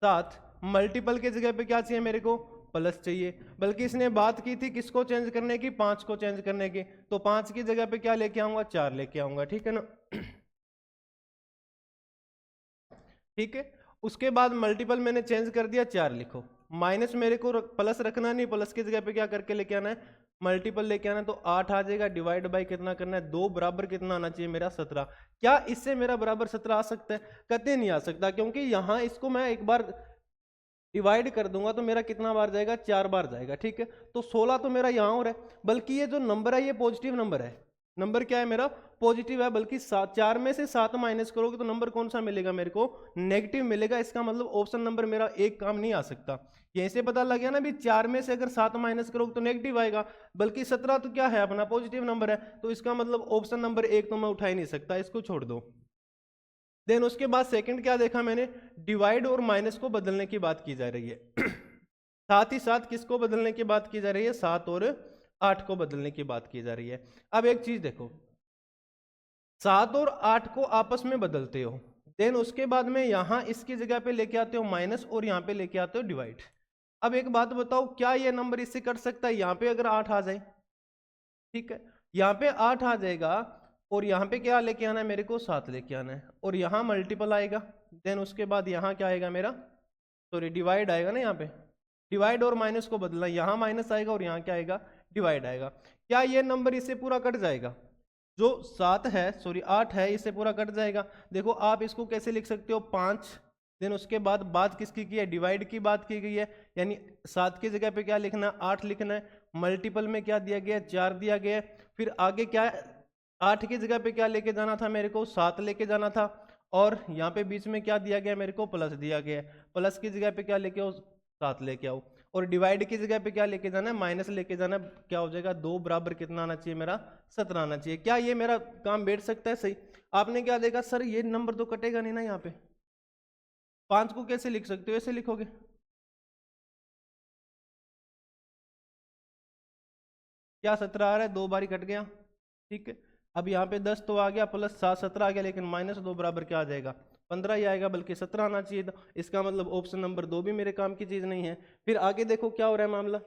7 मल्टीपल के जगह पे क्या चाहिए मेरे को, प्लस चाहिए। बल्कि इसने बात की थी किसको चेंज करने की, 5 को चेंज करने की। तो 5 की जगह पे क्या लेके आऊंगा, 4 लेके आऊंगा, ठीक है ना। ठीक है, उसके बाद मल्टीपल मैंने चेंज कर दिया, 4 लिखो। माइनस मेरे को प्लस रखना नहीं, प्लस की जगह पे क्या करके लेके आना है, मल्टीपल लेके आना है। तो 8 आ जाएगा, डिवाइड बाई कितना करना है, 2 बराबर कितना आना चाहिए मेरा, 17। क्या इससे मेरा बराबर 17 आ सकता है, कतई नहीं आ सकता, क्योंकि यहाँ इसको मैं एक बार डिवाइड कर दूंगा तो मेरा कितना बार जाएगा, 4 बार जाएगा, ठीक है। तो 16 तो मेरा यहाँ और है, बल्कि ये जो नंबर है ये पॉजिटिव नंबर है। नंबर क्या है मेरा, पॉजिटिव है। बल्कि 4 में से 7 माइनस करोगे तो नंबर कौन सा मिलेगा मेरे को, नेगेटिव मिलेगा। इसका मतलब ऑप्शन नंबर मेरा एक काम नहीं आ सकता। यहीं से पता लग गया ना भी, 4 में से अगर 7 माइनस करोगे तो नेगेटिव आएगा, बल्कि 17 तो क्या है अपना, पॉजिटिव नंबर है। तो इसका मतलब ऑप्शन नंबर एक तो मैं उठा ही नहीं सकता, इसको छोड़ दो। देन उसके बाद सेकंड क्या देखा मैंने, डिवाइड और माइनस को बदलने की बात की जा रही है। साथ ही साथ किसको बदलने की बात की जा रही है, 7 और 8 को बदलने की बात की जा रही है। अब एक चीज देखो, 7 और 8 को आपस में बदलते हो, देन उसके बाद में यहां इसकी जगह पे लेके आते हो माइनस और यहां पे लेके आते हो डिवाइड। अब एक बात बताओ, क्या ये नंबर इससे कट सकता है, यहां पे अगर 8 आ जाए, ठीक है, यहाँ पे 8 आ जाएगा और यहाँ पे क्या लेके आना है मेरे को, 7 लेके आना है, और यहाँ मल्टीपल आएगा। देन उसके बाद यहाँ क्या आएगा मेरा, सॉरी डिवाइड आएगा ना, यहाँ पे डिवाइड और माइनस को बदलना, यहाँ माइनस आएगा और यहाँ क्या आएगा, डिवाइड आएगा। क्या ये नंबर इससे पूरा कट जाएगा, जो 7 है, सॉरी 8 है, इससे पूरा कट जाएगा। देखो आप इसको कैसे लिख सकते हो, 5, देन उसके बाद बात किसकी की है, डिवाइड की बात की गई है, यानी 7 की जगह पे क्या लिखना है, 8 लिखना है। मल्टीपल में क्या दिया गया, 4 दिया गया है। फिर आगे क्या है, 8 की जगह पे क्या लेके जाना था मेरे को, 7 लेके जाना था। और यहाँ पे बीच में क्या दिया गया मेरे को, प्लस दिया गया है। प्लस की जगह पे क्या लेके आओ, 7 लेके आओ। और डिवाइड की जगह पे क्या लेके जाना है, माइनस लेके जाना है। क्या हो जाएगा, 2 बराबर कितना आना चाहिए मेरा, 17 आना चाहिए। क्या ये मेरा काम बैठ सकता है सही। आपने क्या देखा, सर ये नंबर तो कटेगा नहीं ना, यहाँ पे 5 को कैसे लिख सकते हो, ऐसे लिखोगे, क्या 17 आ रहा है, 2 बार ही कट गया, ठीक है। अब यहाँ पे 10 तो आ गया, प्लस 7 17 आ गया, लेकिन माइनस 2 बराबर क्या आ जाएगा, 15 ही आएगा, बल्कि 17 आना चाहिए था। इसका मतलब ऑप्शन नंबर 2 भी मेरे काम की चीज नहीं है। फिर आगे देखो क्या हो रहा है मामला,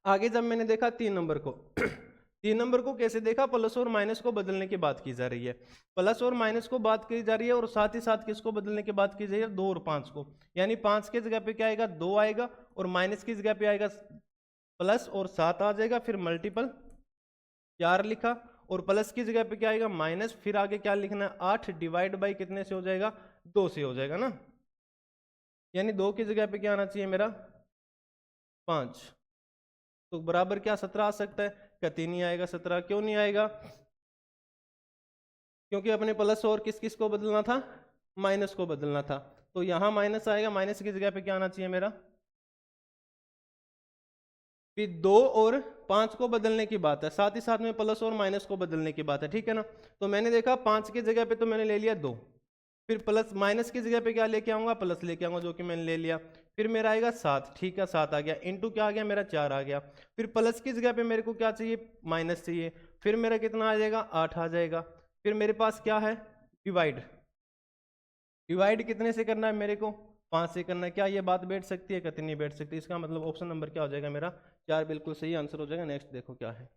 आगे जब मैंने देखा 3 नंबर को 3 नंबर को कैसे देखा, प्लस और माइनस को बदलने की बात की जा रही है। प्लस और माइनस को बात की जा रही है, और साथ ही साथ किसको बदलने की बात की जा रही है, 2 और 5 को। यानी 5 की जगह पे क्या आएगा, 2 आएगा, और माइनस की जगह पे आएगा प्लस और 7 आ जाएगा। फिर मल्टीपल 4 लिखा, और प्लस की जगह पे क्या आएगा, माइनस। फिर आगे क्या लिखना है, 8 डिवाइड बाई कितने से हो जाएगा, 2 से हो जाएगा ना। यानी 2 की जगह पे क्या आना चाहिए मेरा, 5। तो बराबर क्या 17 आ सकता है, कतई नहीं आएगा 17। क्यों नहीं आएगा, क्योंकि अपने प्लस और किस किस को बदलना था, माइनस को बदलना था। तो यहाँ माइनस आएगा, माइनस की जगह पे क्या आना चाहिए मेरा, फिर 2 और 5 को बदलने की बात है, साथ ही साथ में प्लस और माइनस को बदलने की बात है, ठीक है ना। तो मैंने देखा 5 की जगह पे तो मैंने ले लिया 2, फिर प्लस माइनस की जगह पे क्या लेके आऊंगा, प्लस लेके आऊंगा, जो कि मैंने ले लिया। फिर मेरा आएगा 7, ठीक है, 7 आ गया, इंटू क्या आ गया मेरा, 4 आ गया। फिर प्लस की जगह पे मेरे को क्या चाहिए, माइनस चाहिए। फिर मेरा कितना आ जाएगा, 8 आ जाएगा। फिर मेरे पास क्या है, डिवाइड। डिवाइड कितने से करना है मेरे को, 5 से करना है। क्या ये बात बैठ सकती है? कतई नहीं बैठ सकती। इसका मतलब ऑप्शन नंबर क्या हो जाएगा मेरा? 4 बिल्कुल सही आंसर हो जाएगा। नेक्स्ट देखो क्या है।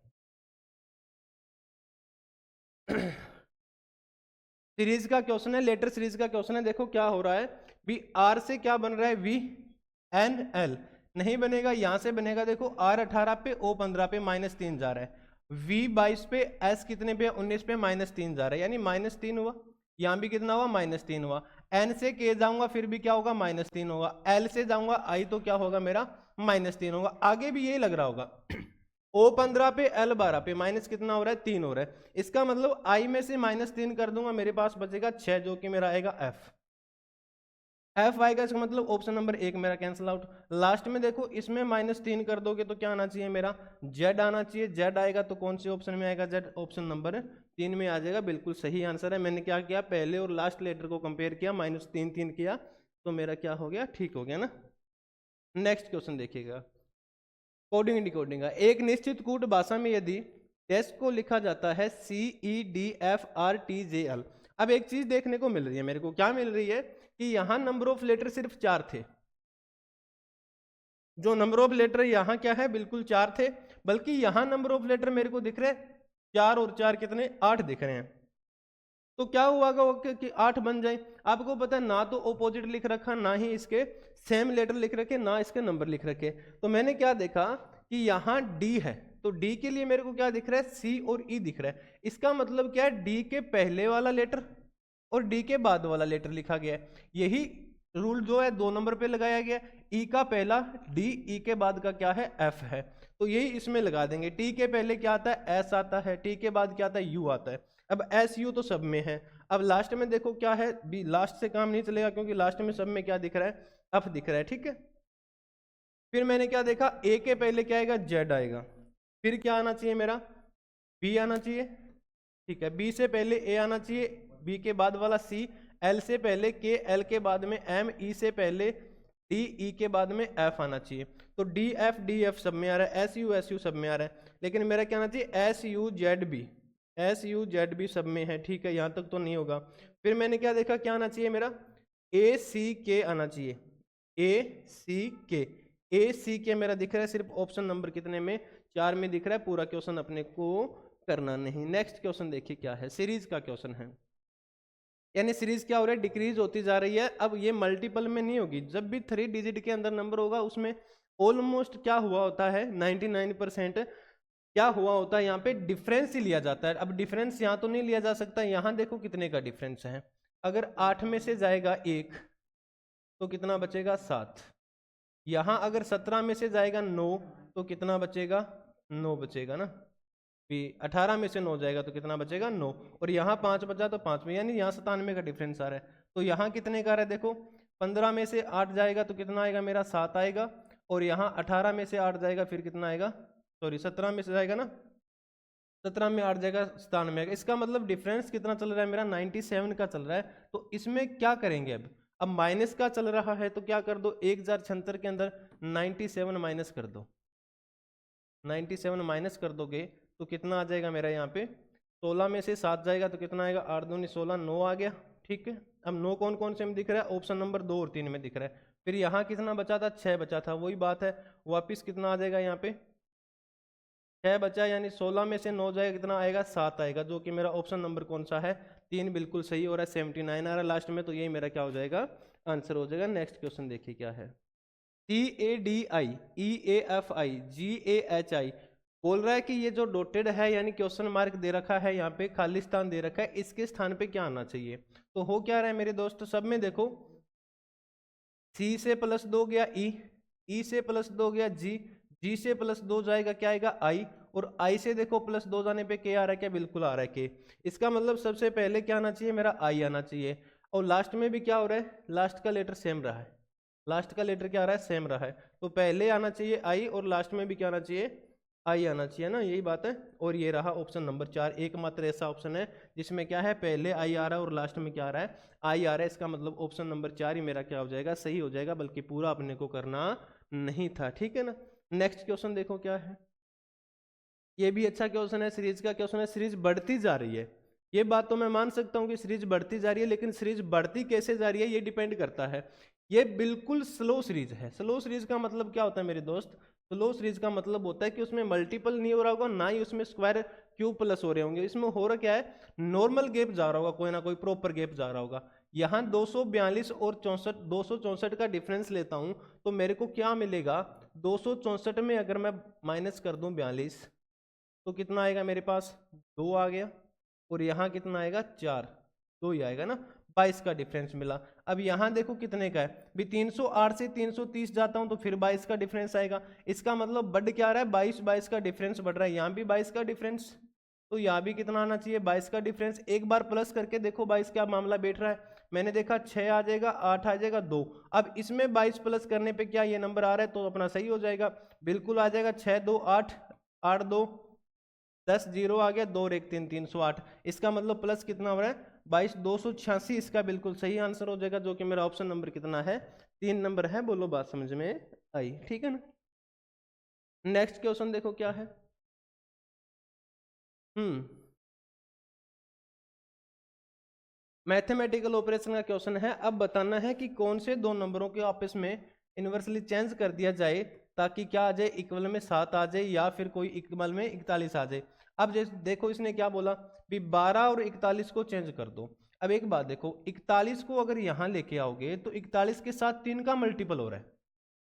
सीरीज का क्वेश्चन है, लेटर सीरीज का क्वेश्चन है। देखो क्या हो रहा है, बी आर से क्या बन रहा है, वी एन एल नहीं बनेगा, यहां से बनेगा। देखो आर 18 पे, ओ 15 पे, -3 जा रहा है। वी 22 पे, एस कितने पे, 19 पे, -3 जा रहा है, यानी -3 हुआ। यहां भी कितना हुआ, -3 हुआ। एन से के जाऊंगा फिर भी क्या होगा, -3 होगा। एल से जाऊंगा आई तो क्या होगा मेरा, -3 होगा। आगे भी यही लग रहा होगा। ओ 15 पे, एल 12 पे, माइनस कितना हो रहा है, 3 हो रहा है। इसका मतलब आई में से -3 कर दूंगा, मेरे पास बचेगा 6, जो कि मेरा आएगा एफ। एफ आएगा, इसका मतलब ऑप्शन नंबर 1 मेरा कैंसिल आउट। लास्ट में देखो इसमें -3 कर दोगे तो क्या आना चाहिए मेरा, जेड आना चाहिए। जेड आएगा तो कौन से ऑप्शन में आएगा, जेड ऑप्शन नंबर 3 में आ जाएगा। बिल्कुल सही आंसर है। मैंने क्या किया, पहले और लास्ट लेटर को कंपेयर किया, -3 किया तो मेरा क्या हो गया, ठीक हो गया ना। नेक्स्ट क्वेश्चन देखिएगा, कोडिंग डिकोडिंग का। एक निश्चित कूट भाषा में यदि टेस्ट को लिखा जाता है CEDFRTJL। अब एक चीज देखने को मिल रही है मेरे को, क्या मिल रही है कि यहां नंबर ऑफ लेटर सिर्फ 4 थे। जो नंबर ऑफ लेटर यहां क्या है, बिल्कुल 4 थे। बल्कि यहां नंबर ऑफ लेटर मेरे को दिख रहे 4 और 4 कितने, 8 दिख रहे हैं। तो क्या हुआ कि 8 बन जाए। आपको पता है ना तो ऑपोजिट लिख रखा, ना ही इसके सेम लेटर लिख रखे, ना इसके नंबर लिख रखे। तो मैंने क्या देखा कि यहाँ डी है, तो डी के लिए मेरे को क्या दिख रहा है, सी और ई दिख रहा है। इसका मतलब क्या है, डी के पहले वाला लेटर और डी के बाद वाला लेटर लिखा गया है। यही रूल जो है 2 नंबर पे लगाया गया। ई का पहला डी, ई के बाद का क्या है, एफ है। तो यही इसमें लगा देंगे। टी के पहले क्या आता है, एस आता है। टी के बाद क्या आता है, यू आता है। अब एस यू तो सब में है। अब लास्ट में देखो क्या है, बी। लास्ट से काम नहीं चलेगा क्योंकि लास्ट में सब में क्या दिख रहा है, एफ दिख रहा है, ठीक है। फिर मैंने क्या देखा, ए के पहले क्या आएगा, जेड आएगा। फिर क्या आना चाहिए मेरा, बी आना चाहिए, ठीक है। बी से पहले ए आना चाहिए, बी के बाद वाला सी, एल से पहले के, एल के बाद में एम, ई से पहले डी, ई के बाद में एफ आना चाहिए। तो डी एफ सब में आ रहा है, एस यू सब में आ रहा है। लेकिन मेरा क्या आना चाहिए, एस यू जेड बी सब में है, ठीक है। यहाँ तक तो नहीं होगा। फिर मैंने क्या देखा, क्या आना चाहिए मेरा, ए सी के आना चाहिए, ए सी के मेरा दिख रहा है सिर्फ ऑप्शन नंबर कितने में, 4 में दिख रहा है। पूरा क्वेश्चन अपने को करना नहीं। नेक्स्ट क्वेश्चन देखिए क्या है, सीरीज का क्वेश्चन है। यानी सीरीज क्या हो रहा है, डिक्रीज होती जा रही है। अब ये मल्टीपल में नहीं होगी। जब भी 3 डिजिट के अंदर नंबर होगा उसमें ऑलमोस्ट क्या हुआ होता है, 99% क्या हुआ होता है, यहाँ पे डिफरेंस ही लिया जाता है। अब डिफरेंस यहाँ तो नहीं लिया जा सकता। यहाँ देखो कितने का डिफरेंस है। अगर 8 में से जाएगा 1 तो कितना बचेगा, 7। यहाँ अगर 17 में से जाएगा 9 तो कितना बचेगा, 9 बचेगा ना। 18 में से 9 जाएगा तो कितना बचेगा, 9। और यहाँ 5 बचा तो 5 में, यानी यहाँ 97 का डिफरेंस आ रहा है। तो यहाँ कितने का आ रहा है, देखो 15 में से 8 जाएगा तो कितना आएगा मेरा, 7 आएगा। और यहाँ 18 में से 8 जाएगा फिर कितना आएगा, सॉरी 17 में से जाएगा ना, 17 में 8 जाएगा 97 आएगा। इसका मतलब डिफरेंस कितना चल रहा है मेरा, 97 का चल रहा है। तो इसमें क्या करेंगे, अब माइनस का चल रहा है तो क्या कर दो, 1076 के अंदर 97 माइनस कर दो। 97 माइनस कर दोगे तो कितना आ जाएगा मेरा, यहाँ पे 16 में से 7 जाएगा तो कितना आएगा, 8 दूनी 16, 9 आ गया, ठीक है। अब 9 कौन कौन से में दिख रहा है, ऑप्शन नंबर 2 और 3 में दिख रहा है। फिर यहाँ कितना बचा था, 6 बचा था, वही बात है। वापिस कितना आ जाएगा, यहाँ पे 6 बचा, यानी 16 में से 9 जाएगा कितना आएगा, 7 आएगा, जो कि मेरा ऑप्शन नंबर कौन सा है, 3 बिल्कुल सही हो रहा है। 79 आ रहा है लास्ट में, तो यही मेरा क्या हो जाएगा, आंसर हो जाएगा। नेक्स्ट क्वेश्चन देखिए क्या है, CADI EAFI GAHI बोल रहा है कि ये जो डॉटेड है यानी क्वेश्चन मार्क दे रखा है, यहाँ पे खाली स्थान दे रखा है, इसके स्थान पे क्या आना चाहिए। तो हो क्या रहा है मेरे दोस्त, सब में देखो C से +2 गया E से +2 गया G से +2 जाएगा क्या आएगा, I, और I से देखो +2 जाने पे K आ रहा है क्या, बिल्कुल आ रहा है K। इसका मतलब सबसे पहले क्या आना चाहिए मेरा, I आना चाहिए। और लास्ट में भी क्या हो रहा है, लास्ट का लेटर सेम रहा है, लास्ट का लेटर क्या आ रहा है, सेम रहा है। तो पहले आना चाहिए I और लास्ट में भी क्या आना चाहिए, आई आना चाहिए ना, यही बात है। और ये रहा ऑप्शन नंबर 4, एकमात्र ऐसा ऑप्शन है जिसमें क्या है, पहले आई आ रहा है और लास्ट में क्या आ रहा है, आई आ रहा है। इसका मतलब ऑप्शन नंबर 4 ही मेरा क्या हो जाएगा, सही हो जाएगा, बल्कि पूरा अपने को करना नहीं था, ठीक है ना। नेक्स्ट क्वेश्चन देखो क्या है, ये भी अच्छा क्वेश्चन है, सीरीज का क्वेश्चन है। सीरीज बढ़ती जा रही है, ये बात तो मैं मान सकता हूँ कि सीरीज बढ़ती जा रही है, लेकिन सीरीज बढ़ती कैसे जा रही है ये डिपेंड करता है ये बिल्कुल स्लो सीरीज है। स्लो सीरीज का मतलब क्या होता है मेरे दोस्त? स्लो सीरीज का मतलब होता है कि उसमें मल्टीपल नहीं हो रहा होगा, ना ही उसमें स्क्वायर क्यूब प्लस हो रहे होंगे। इसमें हो रहा क्या है, नॉर्मल गैप जा रहा होगा, कोई ना कोई प्रॉपर गैप जा रहा होगा। यहाँ 242 और 264 का डिफरेंस लेता हूँ तो मेरे को क्या मिलेगा, 264 में अगर मैं माइनस कर दूं 42 तो कितना आएगा मेरे पास, 2 आ गया। और यहाँ कितना आएगा, 4, 2 ही आएगा ना। 22 का डिफरेंस मिला। अब यहाँ देखो कितने का है भी, 308 से 330 जाता हूँ तो फिर 22 का डिफरेंस आएगा। इसका मतलब बढ़ क्या रहा है, 22 का डिफरेंस बढ़ रहा है। यहाँ भी 22 का डिफरेंस, तो यहाँ भी कितना आना चाहिए, 22 का डिफरेंस। एक बार प्लस करके देखो 22 का मामला बैठ रहा है। मैंने देखा 6 आ जाएगा, 8 आ जाएगा, 2। अब इसमें 22 प्लस करने पे क्या ये नंबर आ रहा है तो अपना सही हो जाएगा, बिल्कुल आ जाएगा। 6 2 8, 8 2 10, 0 आ गया, 2 और 1 3, 308। इसका मतलब प्लस कितना हो रहा है, 22, 286। इसका बिल्कुल सही आंसर हो जाएगा, जो कि मेरा ऑप्शन नंबर कितना है, 3 नंबर है। बोलो बात समझ में आई, ठीक है ना। नेक्स्ट क्वेश्चन देखो क्या है। मैथमेटिकल ऑपरेशन का क्वेश्चन है। अब बताना है कि कौन से दो नंबरों के आपस में इन्वर्सली चेंज कर दिया जाए ताकि क्या आ जाए, इक्वल में 7 आ जाए या फिर कोई इक्वल में 41 आ जाए। अब जैसे देखो इसने क्या बोला भी 12 और 41 को चेंज कर दो। अब एक बात देखो, 41 को अगर यहाँ लेके आओगे तो 41 के साथ 3 का मल्टीपल हो रहा है।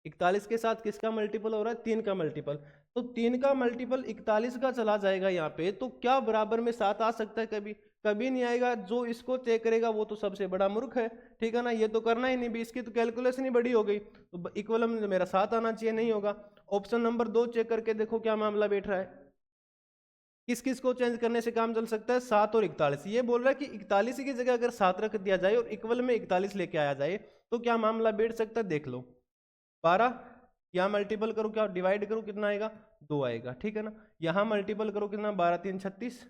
41 के साथ किसका मल्टीपल हो रहा है, 3 का मल्टीपल। तो 3 का मल्टीपल 41 का चला जाएगा यहाँ पे, तो क्या बराबर में 7 आ सकता है कभी? कभी नहीं आएगा। जो इसको चेक करेगा वो तो सबसे बड़ा मूर्ख है, ठीक है ना। ये तो करना ही नहीं भी, इसकी तो कैलकुलेशन ही बड़ी हो गई। तो इक्वल में मेरा 7 आना चाहिए, नहीं होगा। ऑप्शन नंबर 2 चेक करके देखो क्या मामला बैठ रहा है। किस किस को चेंज करने से काम चल सकता है, 7 और 41। ये बोल रहा है कि 41 की जगह अगर 7 रख दिया जाए और इक्वल में 41 लेके आया जाए तो क्या मामला बैठ सकता है, देख लो। 12 यहाँ मल्टीपल करो, क्या डिवाइड करो, कितना आएगा, 2 आएगा, ठीक है ना। यहाँ मल्टीपल करो कितना, 12 3 36,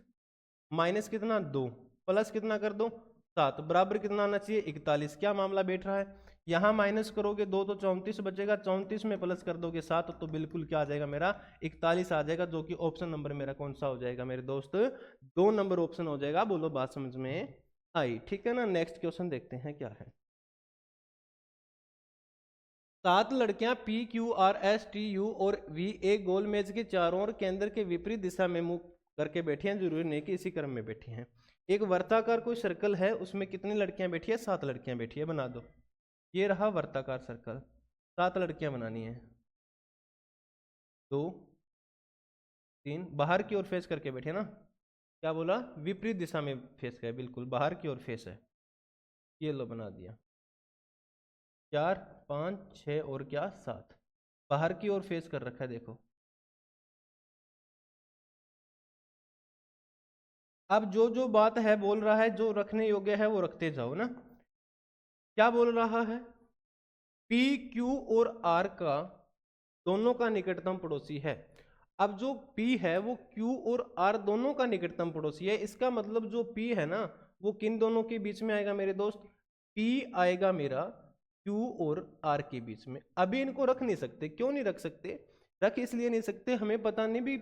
माइनस कितना 2, प्लस कितना कर दो 7, बराबर कितना आना चाहिए 41। क्या मामला बैठ रहा है, यहाँ माइनस करोगे 2 तो 34 बचेगा, 34 में प्लस कर दोगे 7 तो बिल्कुल क्या आ जाएगा मेरा 41 आ जाएगा, जो कि ऑप्शन नंबर मेरा कौन सा हो जाएगा मेरे दोस्त, 2 नंबर ऑप्शन हो जाएगा। बोलो बात समझ में आई, ठीक है ना। नेक्स्ट क्वेश्चन देखते हैं क्या है। 7 लड़कियां P Q R S T U और वी एक गोल मेज के चारों ओर केंद्र के विपरीत दिशा में मुंह करके बैठी हैं। जरूरी नहीं कि इसी क्रम में बैठी हैं। एक वर्ताकार कोई सर्कल है, उसमें कितनी लड़कियां बैठी है, 7 लड़कियां बैठी है। बना दो। ये रहा वर्ताकार सर्कल, 7 लड़कियां बनानी है। 2 3, बाहर की ओर फेस करके बैठे ना। क्या बोला, विपरीत दिशा में फेस है, बिल्कुल बाहर की ओर फेस है। ये लो बना दिया। 4 5 6 और क्या 7, बाहर की ओर फेस कर रखा है, देखो। अब जो जो बात है बोल रहा है, जो रखने योग्य है वो रखते जाओ ना। क्या बोल रहा है, पी क्यू और आर का दोनों का निकटतम पड़ोसी है। अब जो P है वो Q और R दोनों का निकटतम पड़ोसी है। इसका मतलब जो P है ना वो किन दोनों के बीच में आएगा मेरे दोस्त, P आएगा मेरा Q और R के बीच में। अभी इनको रख नहीं सकते, क्यों नहीं रख सकते, रख इसलिए नहीं सकते, हमें पता नहीं भी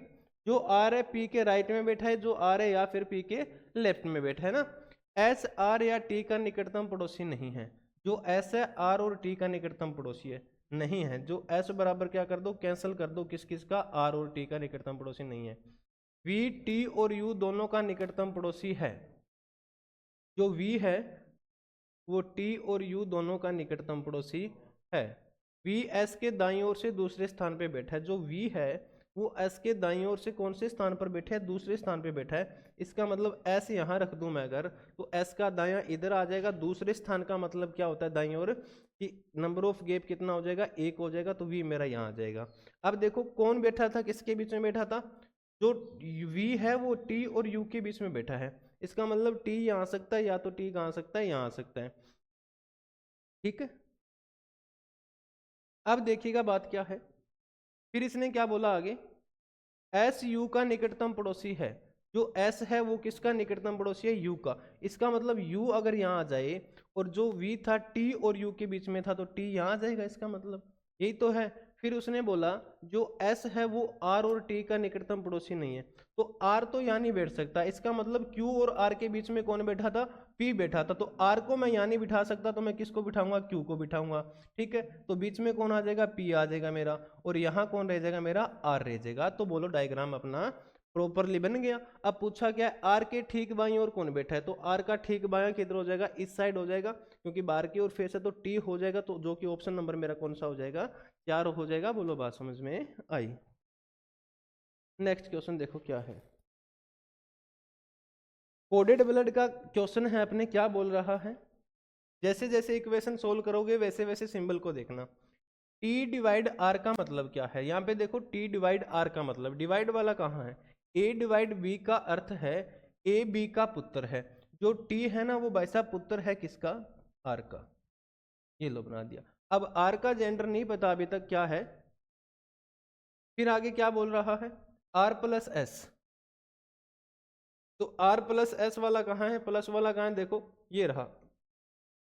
जो R है P के राइट में बैठा है, जो R है या फिर P के लेफ्ट में बैठा है ना। S R या T का निकटतम पड़ोसी नहीं है। जो S है R और T का निकटतम पड़ोसी है नहीं है। जो S बराबर क्या कर दो, कैंसिल कर दो, किस किस का, R और T का निकटतम पड़ोसी नहीं है। V T और U दोनों का निकटतम पड़ोसी है। जो V है वो T और U दोनों का निकटतम पड़ोसी है। V S के दाईं ओर से दूसरे स्थान पे बैठा है। जो V है वो S के दाईं ओर से कौन से स्थान पर बैठा है, दूसरे स्थान पे बैठा है। इसका मतलब S यहाँ रख दूं मैं अगर, तो S का दायां इधर आ जाएगा। दूसरे स्थान का मतलब क्या होता है दाईं ओर, कि नंबर ऑफ गैप कितना हो जाएगा, 1 हो जाएगा। तो V मेरा यहाँ आ जाएगा। अब देखो कौन बैठा था, किसके बीच में बैठा था, जो V है वो T और U के बीच में बैठा है। इसका मतलब T यहाँ आ सकता है, या तो T कहाँ आ सकता है, यहाँ आ सकता है, ठीक है। अब देखिएगा बात क्या है, फिर इसने क्या बोला आगे, एस यू का निकटतम पड़ोसी है। जो एस है वो किसका निकटतम पड़ोसी है, यू का। इसका मतलब यू अगर यहाँ आ जाए और जो वी था टी और यू के बीच में था, तो टी यहाँ आ जाएगा, इसका मतलब यही तो है। फिर उसने बोला जो एस है वो आर और टी का निकटतम पड़ोसी नहीं है। तो आर तो यहाँ नहीं बैठ सकता, इसका मतलब क्यू और आर के बीच में कौन बैठा था, P बैठा था, तो R को मैं यहाँ नहीं बिठा सकता, तो मैं किसको बिठाऊंगा, Q को बिठाऊंगा। ठीक है, तो बीच में कौन आ जाएगा, P आ जाएगा मेरा, और यहाँ कौन रह जाएगा मेरा, R रह जाएगा। तो बोलो डायग्राम अपना प्रॉपरली बन गया। अब पूछा क्या है, R के ठीक बाईं ओर कौन बैठा है, तो R का ठीक बायां किधर हो जाएगा, इस साइड हो जाएगा, क्योंकि बाहर की ओर फेस है तो T हो जाएगा, तो जो कि ऑप्शन नंबर मेरा कौन सा हो जाएगा, 4 हो जाएगा। बोलो बात समझ में आई। नेक्स्ट क्वेश्चन देखो क्या है, कोडेड ब्लड का क्वेश्चन है अपने, क्या बोल रहा है, जैसे जैसे इक्वेशन सोल्व करोगे वैसे वैसे सिंबल को देखना। T डिवाइड R का मतलब क्या है, यहाँ पे देखो T डिवाइड R का मतलब, डिवाइड वाला कहाँ है, A डिवाइड B का अर्थ है A B का पुत्र है, जो T है ना वो भाई साहब पुत्र है किसका, R का। ये लो बना दिया। अब R का जेंडर नहीं पता अभी तक क्या है, फिर आगे क्या बोल रहा है, R प्लस S, तो R प्लस S वाला कहाँ है, प्लस वाला कहाँ है, देखो ये रहा,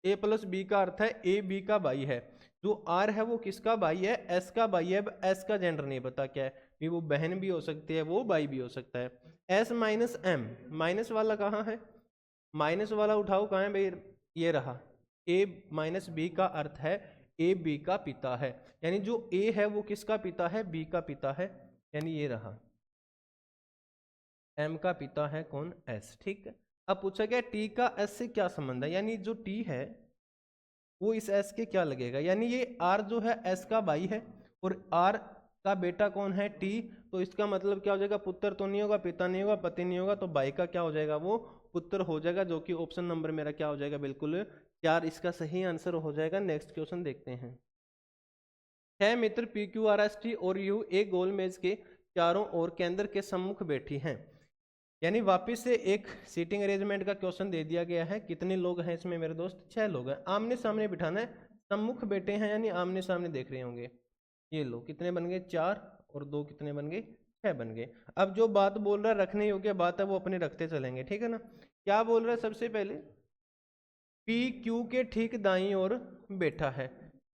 A प्लस बी का अर्थ है A B का भाई है, जो R है वो किसका भाई है, S का भाई है। अब S का जेंडर नहीं पता क्या है, भी वो बहन भी हो सकती है, वो भाई भी हो सकता है। S माइनस M, माइनस वाला कहाँ है, माइनस वाला उठाओ कहाँ है भाई, ये रहा, A माइनस B का अर्थ है A B का पिता है, यानी जो A है वो किसका पिता है, B का पिता है, यानी ये रहा, M का पिता है कौन, S। ठीक है, अब पूछा गया T का S से क्या संबंध है, यानी जो T है वो इस S के क्या लगेगा, यानी ये R जो है S का भाई है, और R का बेटा कौन है, T, तो इसका मतलब क्या हो जाएगा, पुत्र तो नहीं होगा, पिता नहीं होगा, पति नहीं होगा, तो भाई का क्या हो जाएगा, वो पुत्र हो जाएगा, जो कि ऑप्शन नंबर मेरा क्या हो जाएगा, बिल्कुल 4 इसका सही आंसर हो जाएगा। नेक्स्ट क्वेश्चन देखते हैं। 6 मित्र PQRST और U एक गोल मेज के चारों ओर केंद्र के सम्मुख बैठी हैं, यानी वापस से एक सीटिंग अरेंजमेंट का क्वेश्चन दे दिया गया है। कितने लोग हैं इसमें मेरे दोस्त, 6 लोग हैं, आमने सामने बिठाना है, सम्मुख बैठे हैं यानी आमने सामने देख रहे होंगे। ये लो कितने बन गए, 4 और 2 कितने बन गए, 6 बन गए। अब जो बात बोल रहा है रखने योग्य बात है वो अपने रखते चलेंगे, ठीक है ना। क्या बोल रहा है, सबसे पहले PQ के ठीक दाईं ओर बैठा है,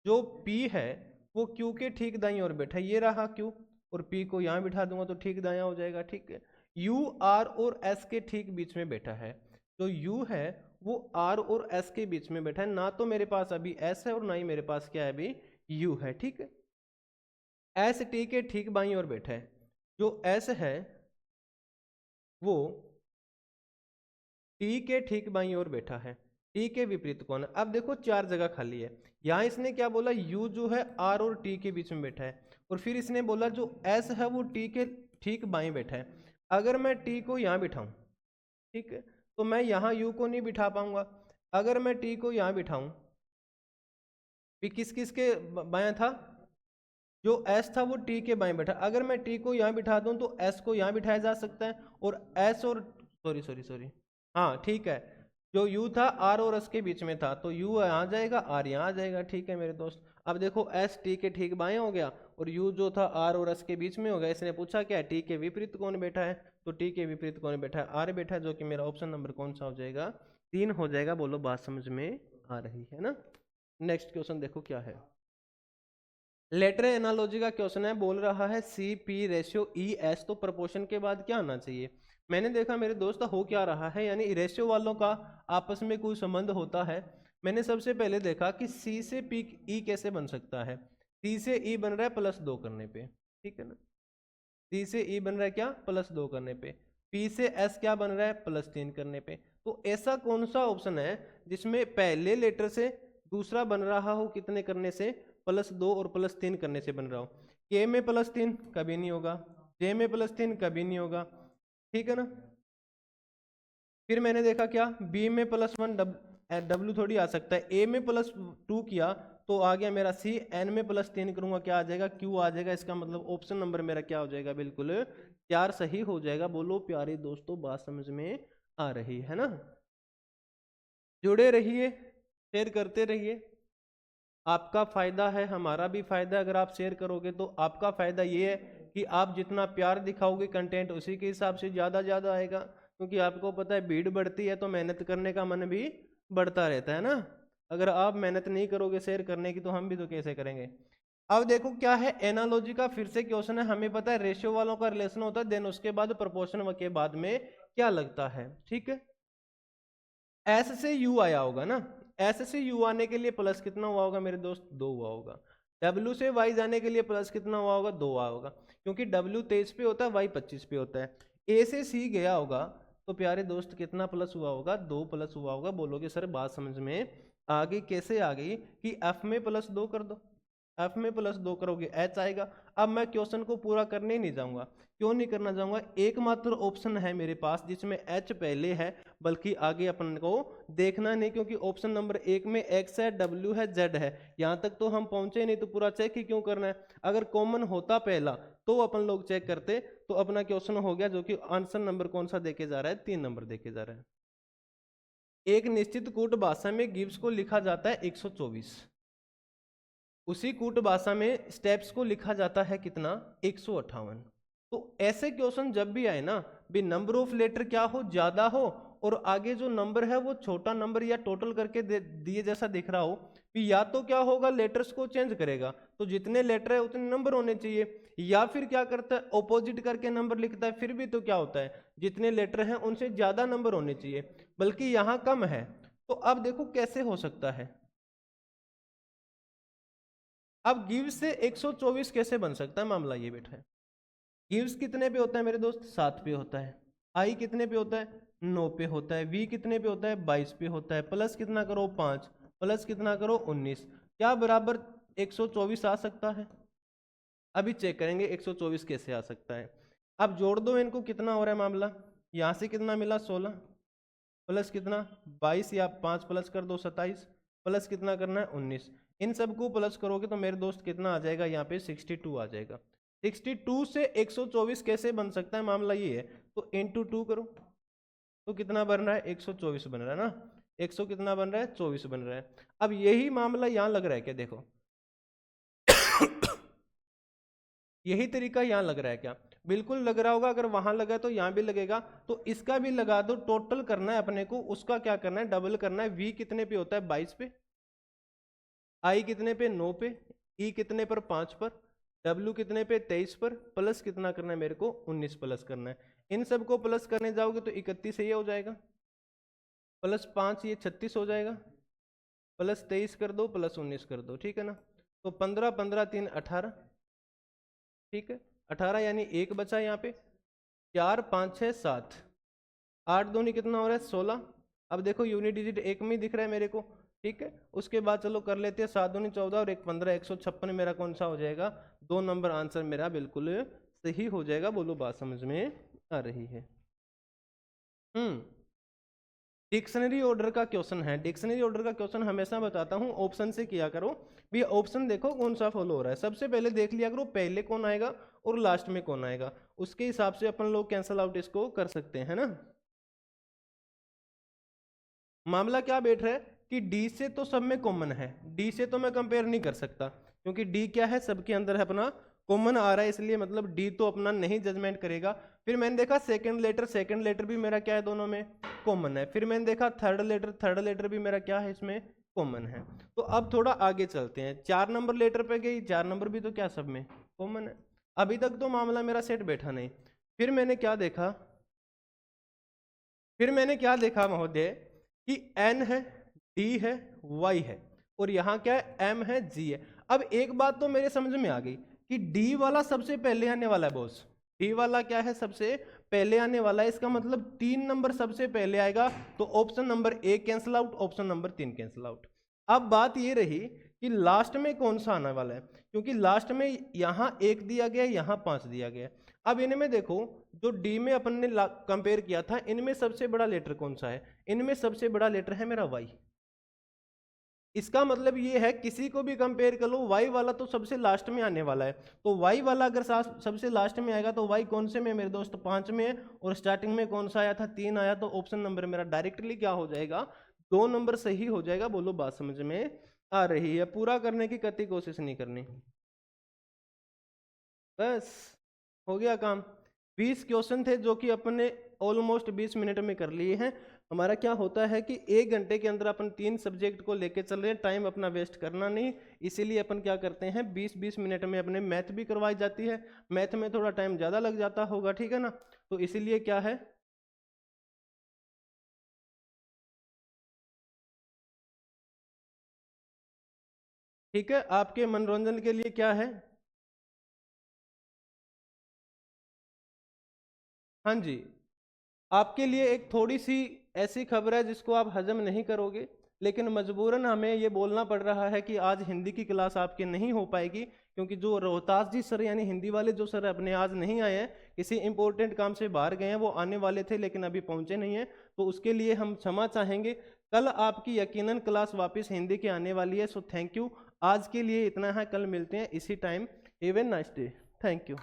जो P है वो Q के ठीक दाईं ओर बैठा है, ये रहा Q, और P को यहाँ बिठा दूंगा तो ठीक दायां हो जाएगा। ठीक है, U R और S के ठीक बीच में बैठा है, जो U है वो R और S के बीच में बैठा है, ना तो मेरे पास अभी S है और ना ही मेरे पास क्या है अभी U है। ठीक है, S T के ठीक बाईं ओर बैठा है, जो S है वो T के ठीक बाईं ओर बैठा है, T के विपरीत कौन है। अब देखो 4 जगह खाली है, यहाँ इसने क्या बोला, U जो है R और T के बीच में बैठा है, और फिर इसने बोला जो S है वो T के ठीक बाएं बैठा है। अगर मैं T को यहाँ बिठाऊं, ठीक है, तो मैं यहाँ U को नहीं बिठा पाऊंगा। अगर मैं T को यहाँ बिठाऊं, किस किस के बायां था, जो S था वो T के बाएं बैठा। अगर मैं T को यहाँ बिठा दूं तो S को यहाँ बिठाया जा सकता है, और S और सॉरी हाँ ठीक है, जो U था R और S के बीच में था, तो U यहाँ जाएगा, R यहाँ आ जाएगा। ठीक है मेरे दोस्त, अब देखो S T के ठीक बाएं हो गया, और U जो था R और S के बीच में हो गया। इसने पूछा क्या, T के विपरीत कौन बैठा है, तो T के विपरीत कौन बैठा है, R बैठा है, जो कि मेरा ऑप्शन नंबर कौन सा हो जाएगा, 3 हो जाएगा। बोलो बात समझ में आ रही है ना। नेक्स्ट क्वेश्चन देखो क्या है, लेटर एनालॉजी का क्वेश्चन है, बोल रहा है CP रेशियो ES, तो प्रपोर्शन के बाद क्या आना चाहिए। मैंने देखा मेरे दोस्त हो क्या रहा है, यानी रेशियो वालों का आपस में कोई संबंध होता है। मैंने सबसे पहले देखा कि C से P E कैसे बन सकता है, C से E बन रहा है +2 करने पे, ठीक है ना, C से E बन रहा है क्या, +2 करने पे, P से S क्या बन रहा है, +3 करने पे। तो ऐसा कौन सा ऑप्शन है जिसमें पहले लेटर से दूसरा बन रहा हो कितने करने से, +2 और +3 करने से बन रहा हो। K में +3 कभी नहीं होगा, J में +3 कभी नहीं होगा, ठीक है ना। फिर मैंने देखा क्या, B में +1, W थोड़ी आ सकता है, A में +2 किया तो आ गया मेरा C, N में +3 करूंगा क्या आ जाएगा, Q आ जाएगा। इसका मतलब ऑप्शन नंबर मेरा क्या हो जाएगा, बिल्कुल 4 सही हो जाएगा। बोलो प्यारे दोस्तों बात समझ में आ रही है ना। जुड़े रहिए, शेयर करते रहिए, आपका फायदा है हमारा भी फायदा। अगर आप शेयर करोगे तो आपका फायदा ये है कि आप जितना प्यार दिखाओगे कंटेंट उसी के हिसाब से ज़्यादा आएगा, क्योंकि आपको पता है भीड़ बढ़ती है तो मेहनत करने का मन भी बढ़ता रहता है ना। अगर आप मेहनत नहीं करोगे शेयर करने की तो हम भी तो कैसे करेंगे। अब देखो क्या है, एनालॉजी का फिर से क्वेश्चन है। हमें पता है रेशियो वालों का रिलेशन होता है, देन उसके बाद प्रोपोर्शन के बाद में क्या लगता है, ठीक है। एस से यू आया होगा ना, एस से यू आने के लिए प्लस कितना हुआ होगा मेरे दोस्त, 2 हुआ होगा। डब्ल्यू से वाई जाने के लिए प्लस कितना हुआ होगा, 2 हुआ होगा, क्योंकि डब्ल्यू 23 पे होता है, वाई 25 पे होता है। ए से सी गया होगा तो प्यारे दोस्त कितना प्लस हुआ होगा, 2 प्लस हुआ होगा। बोलोगे सर बात समझ में आ गई, कैसे आ गई कि एफ में प्लस 2 कर दो, एफ में प्लस 2 करोगे एच आएगा। अब मैं क्वेश्चन को पूरा करने ही नहीं जाऊंगा, क्यों नहीं करना चाहूंगा, एकमात्र ऑप्शन है मेरे पास जिसमें एच पहले है, बल्कि आगे अपन को देखना नहीं, क्योंकि ऑप्शन नंबर 1 में एक्स है, डब्ल्यू है, जेड है, यहां तक तो हम पहुंचे नहीं, तो पूरा चेक ही क्यों करना है। अगर कॉमन होता पहला तो अपन लोग चेक करते, तो अपना क्वेश्चन हो गया, जो कि आंसर नंबर कौन सा देके जा रहा है, 3 नंबर देके जा रहा है। एक निश्चित कूट भाषा में गिब्स को लिखा जाता है 124, उसी कूट भाषा में स्टेप्स को लिखा जाता है कितना, 158। तो ऐसे क्वेश्चन जब भी आए ना, भी नंबर ऑफ लेटर क्या हो, ज्यादा हो, और आगे जो नंबर है वो छोटा नंबर या टोटल करके दिए जैसा दिख रहा हो, भी या तो क्या होगा लेटर्स को चेंज करेगा, तो जितने लेटर है उतने नंबर होने चाहिए, या फिर क्या करता है ऑपोजिट करके नंबर लिखता है, फिर भी तो क्या होता है जितने लेटर हैं उनसे ज्यादा नंबर होने चाहिए, बल्कि यहां कम है। तो अब देखो कैसे हो सकता है, अब गिव्स से 124 कैसे बन सकता है, मामला ये बैठा है। गिव्स कितने पे होता है मेरे दोस्त, 7 पे होता है। आई कितने पे होता है, 9 पे होता है। वी कितने पे होता है, 22 पे होता है। प्लस कितना करो, 5, प्लस कितना करो, 19, क्या बराबर 124 आ सकता है। अभी चेक करेंगे 124 कैसे आ सकता है। अब जोड़ दो इनको, कितना हो रहा है मामला, यहां से कितना मिला, 16, प्लस कितना 22, या 5 प्लस कर दो 27, प्लस कितना करना है 19। इन सबको प्लस करोगे तो मेरे दोस्त कितना आ जाएगा, यहाँ पे 62 आ जाएगा। 62 से 124 कैसे बन सकता है, मामला ये है, तो इंटू 2 करो, तो कितना बन रहा है, 124 बन रहा है ना, 100 कितना बन रहा है, 24 बन रहा है। अब यही मामला यहाँ लग रहा है क्या, देखो यही तरीका यहाँ लग रहा है क्या, बिल्कुल लग रहा होगा, अगर वहां लगा तो यहाँ भी लगेगा, तो इसका भी लगा दो। टोटल करना है अपने को, उसका क्या करना है, डबल करना है। वी कितने पे होता है, 22 पे, आई कितने पे, 9 पे, ई कितने पर, 5 पर, डब्ल्यू कितने पे, 23 पर, प्लस कितना करना है मेरे को, 19 प्लस करना है। इन सबको प्लस करने जाओगे तो 31 ये हो जाएगा, प्लस 5 ये 36 हो जाएगा, प्लस 23 कर दो, प्लस 19 कर दो, ठीक है ना। तो 15 15 3 18, ठीक है, 18 यानी एक बचा यहाँ पे, 4 5 6 7, 8 दूनी कितना हो रहा है, 16। अब देखो यूनिट डिजिट एक में ही दिख रहा है मेरे को, ठीक है। उसके बाद चलो कर लेते हैं, 7 दूनी 14 और 1 15, 156 मेरा कौन सा हो जाएगा, 2 नंबर आंसर मेरा बिल्कुल सही हो जाएगा। बोलो बात समझ में आ रही है। डिक्शनरी ऑर्डर का क्वेश्चन है। डिक्शनरी ऑर्डर का क्वेश्चन हमेशा बताता हूँ ऑप्शन से किया करो, भी ऑप्शन देखो कौन सा फॉलो हो रहा है। सबसे पहले देख लिया करो पहले कौन आएगा और लास्ट में कौन आएगा, उसके हिसाब से अपन लोग कैंसल आउट इसको कर सकते हैं ना। मामला क्या बैठ रहा है कि डी से तो सब में कॉमन है, डी से तो मैं कंपेयर नहीं कर सकता, क्योंकि डी क्या है, सबके अंदर है अपना कॉमन आ रहा है, इसलिए मतलब डी तो अपना नहीं जजमेंट करेगा। फिर मैंने देखा सेकंड लेटर भी मेरा क्या है, दोनों में कॉमन है। फिर मैंने देखा थर्ड लेटर भी मेरा क्या है, इसमें कॉमन है। तो अब थोड़ा आगे चलते हैं, 4 नंबर लेटर पे गई, 4 नंबर भी तो क्या सब में कॉमन है। अभी तक तो मामला मेरा सेट बैठा नहीं। फिर मैंने क्या देखा, महोदय कि एन है, डी है, वाई है, और यहाँ क्या है, एम है, जी है। अब एक बात तो मेरे समझ में आ गई कि डी वाला सबसे पहले आने वाला है बॉस, डी वाला क्या है, सबसे पहले आने वाला है। इसका मतलब 3 नंबर सबसे पहले आएगा, तो option number 1 cancel out, option number 3 cancel out. अब बात ये रही कि लास्ट में कौन सा आने वाला है, क्योंकि लास्ट में यहाँ 1 दिया गया, यहाँ 5 दिया गया। अब इनमें देखो, जो डी में अपन ने कंपेयर किया था, इनमें सबसे बड़ा लेटर कौन सा है, इनमें सबसे बड़ा लेटर है मेरा वाई। इसका मतलब ये है किसी को भी कंपेयर कर लो, वाई वाला तो सबसे लास्ट में आने वाला है। तो वाई वाला अगर सबसे लास्ट में आएगा, तो वाई कौन से में मेरे दोस्त, 5 में है, और स्टार्टिंग में कौन सा आया था, 3 आया। तो ऑप्शन नंबर मेरा डायरेक्टली क्या हो जाएगा, 2 नंबर सही हो जाएगा। बोलो बात समझ में आ रही है, पूरा करने की कतई कोशिश नहीं करनी, बस हो गया काम। 20 क्वेश्चन थे जो कि अपन ने ऑलमोस्ट 20 मिनट में कर लिए हैं। हमारा क्या होता है कि 1 घंटे के अंदर अपन 3 सब्जेक्ट को लेके चल रहे हैं, टाइम अपना वेस्ट करना नहीं, इसीलिए अपन क्या करते हैं 20-20 मिनट में अपने मैथ भी करवाई जाती है। मैथ में थोड़ा टाइम ज़्यादा लग जाता होगा, ठीक है ना, तो इसीलिए क्या है ठीक है, आपके मनोरंजन के लिए क्या है? हाँ जी, आपके लिए एक थोड़ी सी ऐसी खबर है जिसको आप हजम नहीं करोगे, लेकिन मजबूरन हमें ये बोलना पड़ रहा है कि आज हिंदी की क्लास आपकी नहीं हो पाएगी, क्योंकि जो रोहतास जी सर यानी हिंदी वाले जो सर अपने आज नहीं आए हैं, किसी इंपॉर्टेंट काम से बाहर गए हैं, वो आने वाले थे लेकिन अभी पहुंचे नहीं हैं, तो उसके लिए हम क्षमा चाहेंगे। कल आपकी यकीनन क्लास वापस हिंदी की आने वाली है, सो थैंक यू। आज के लिए इतना है, कल मिलते हैं इसी time. Have a nice day. Thank you.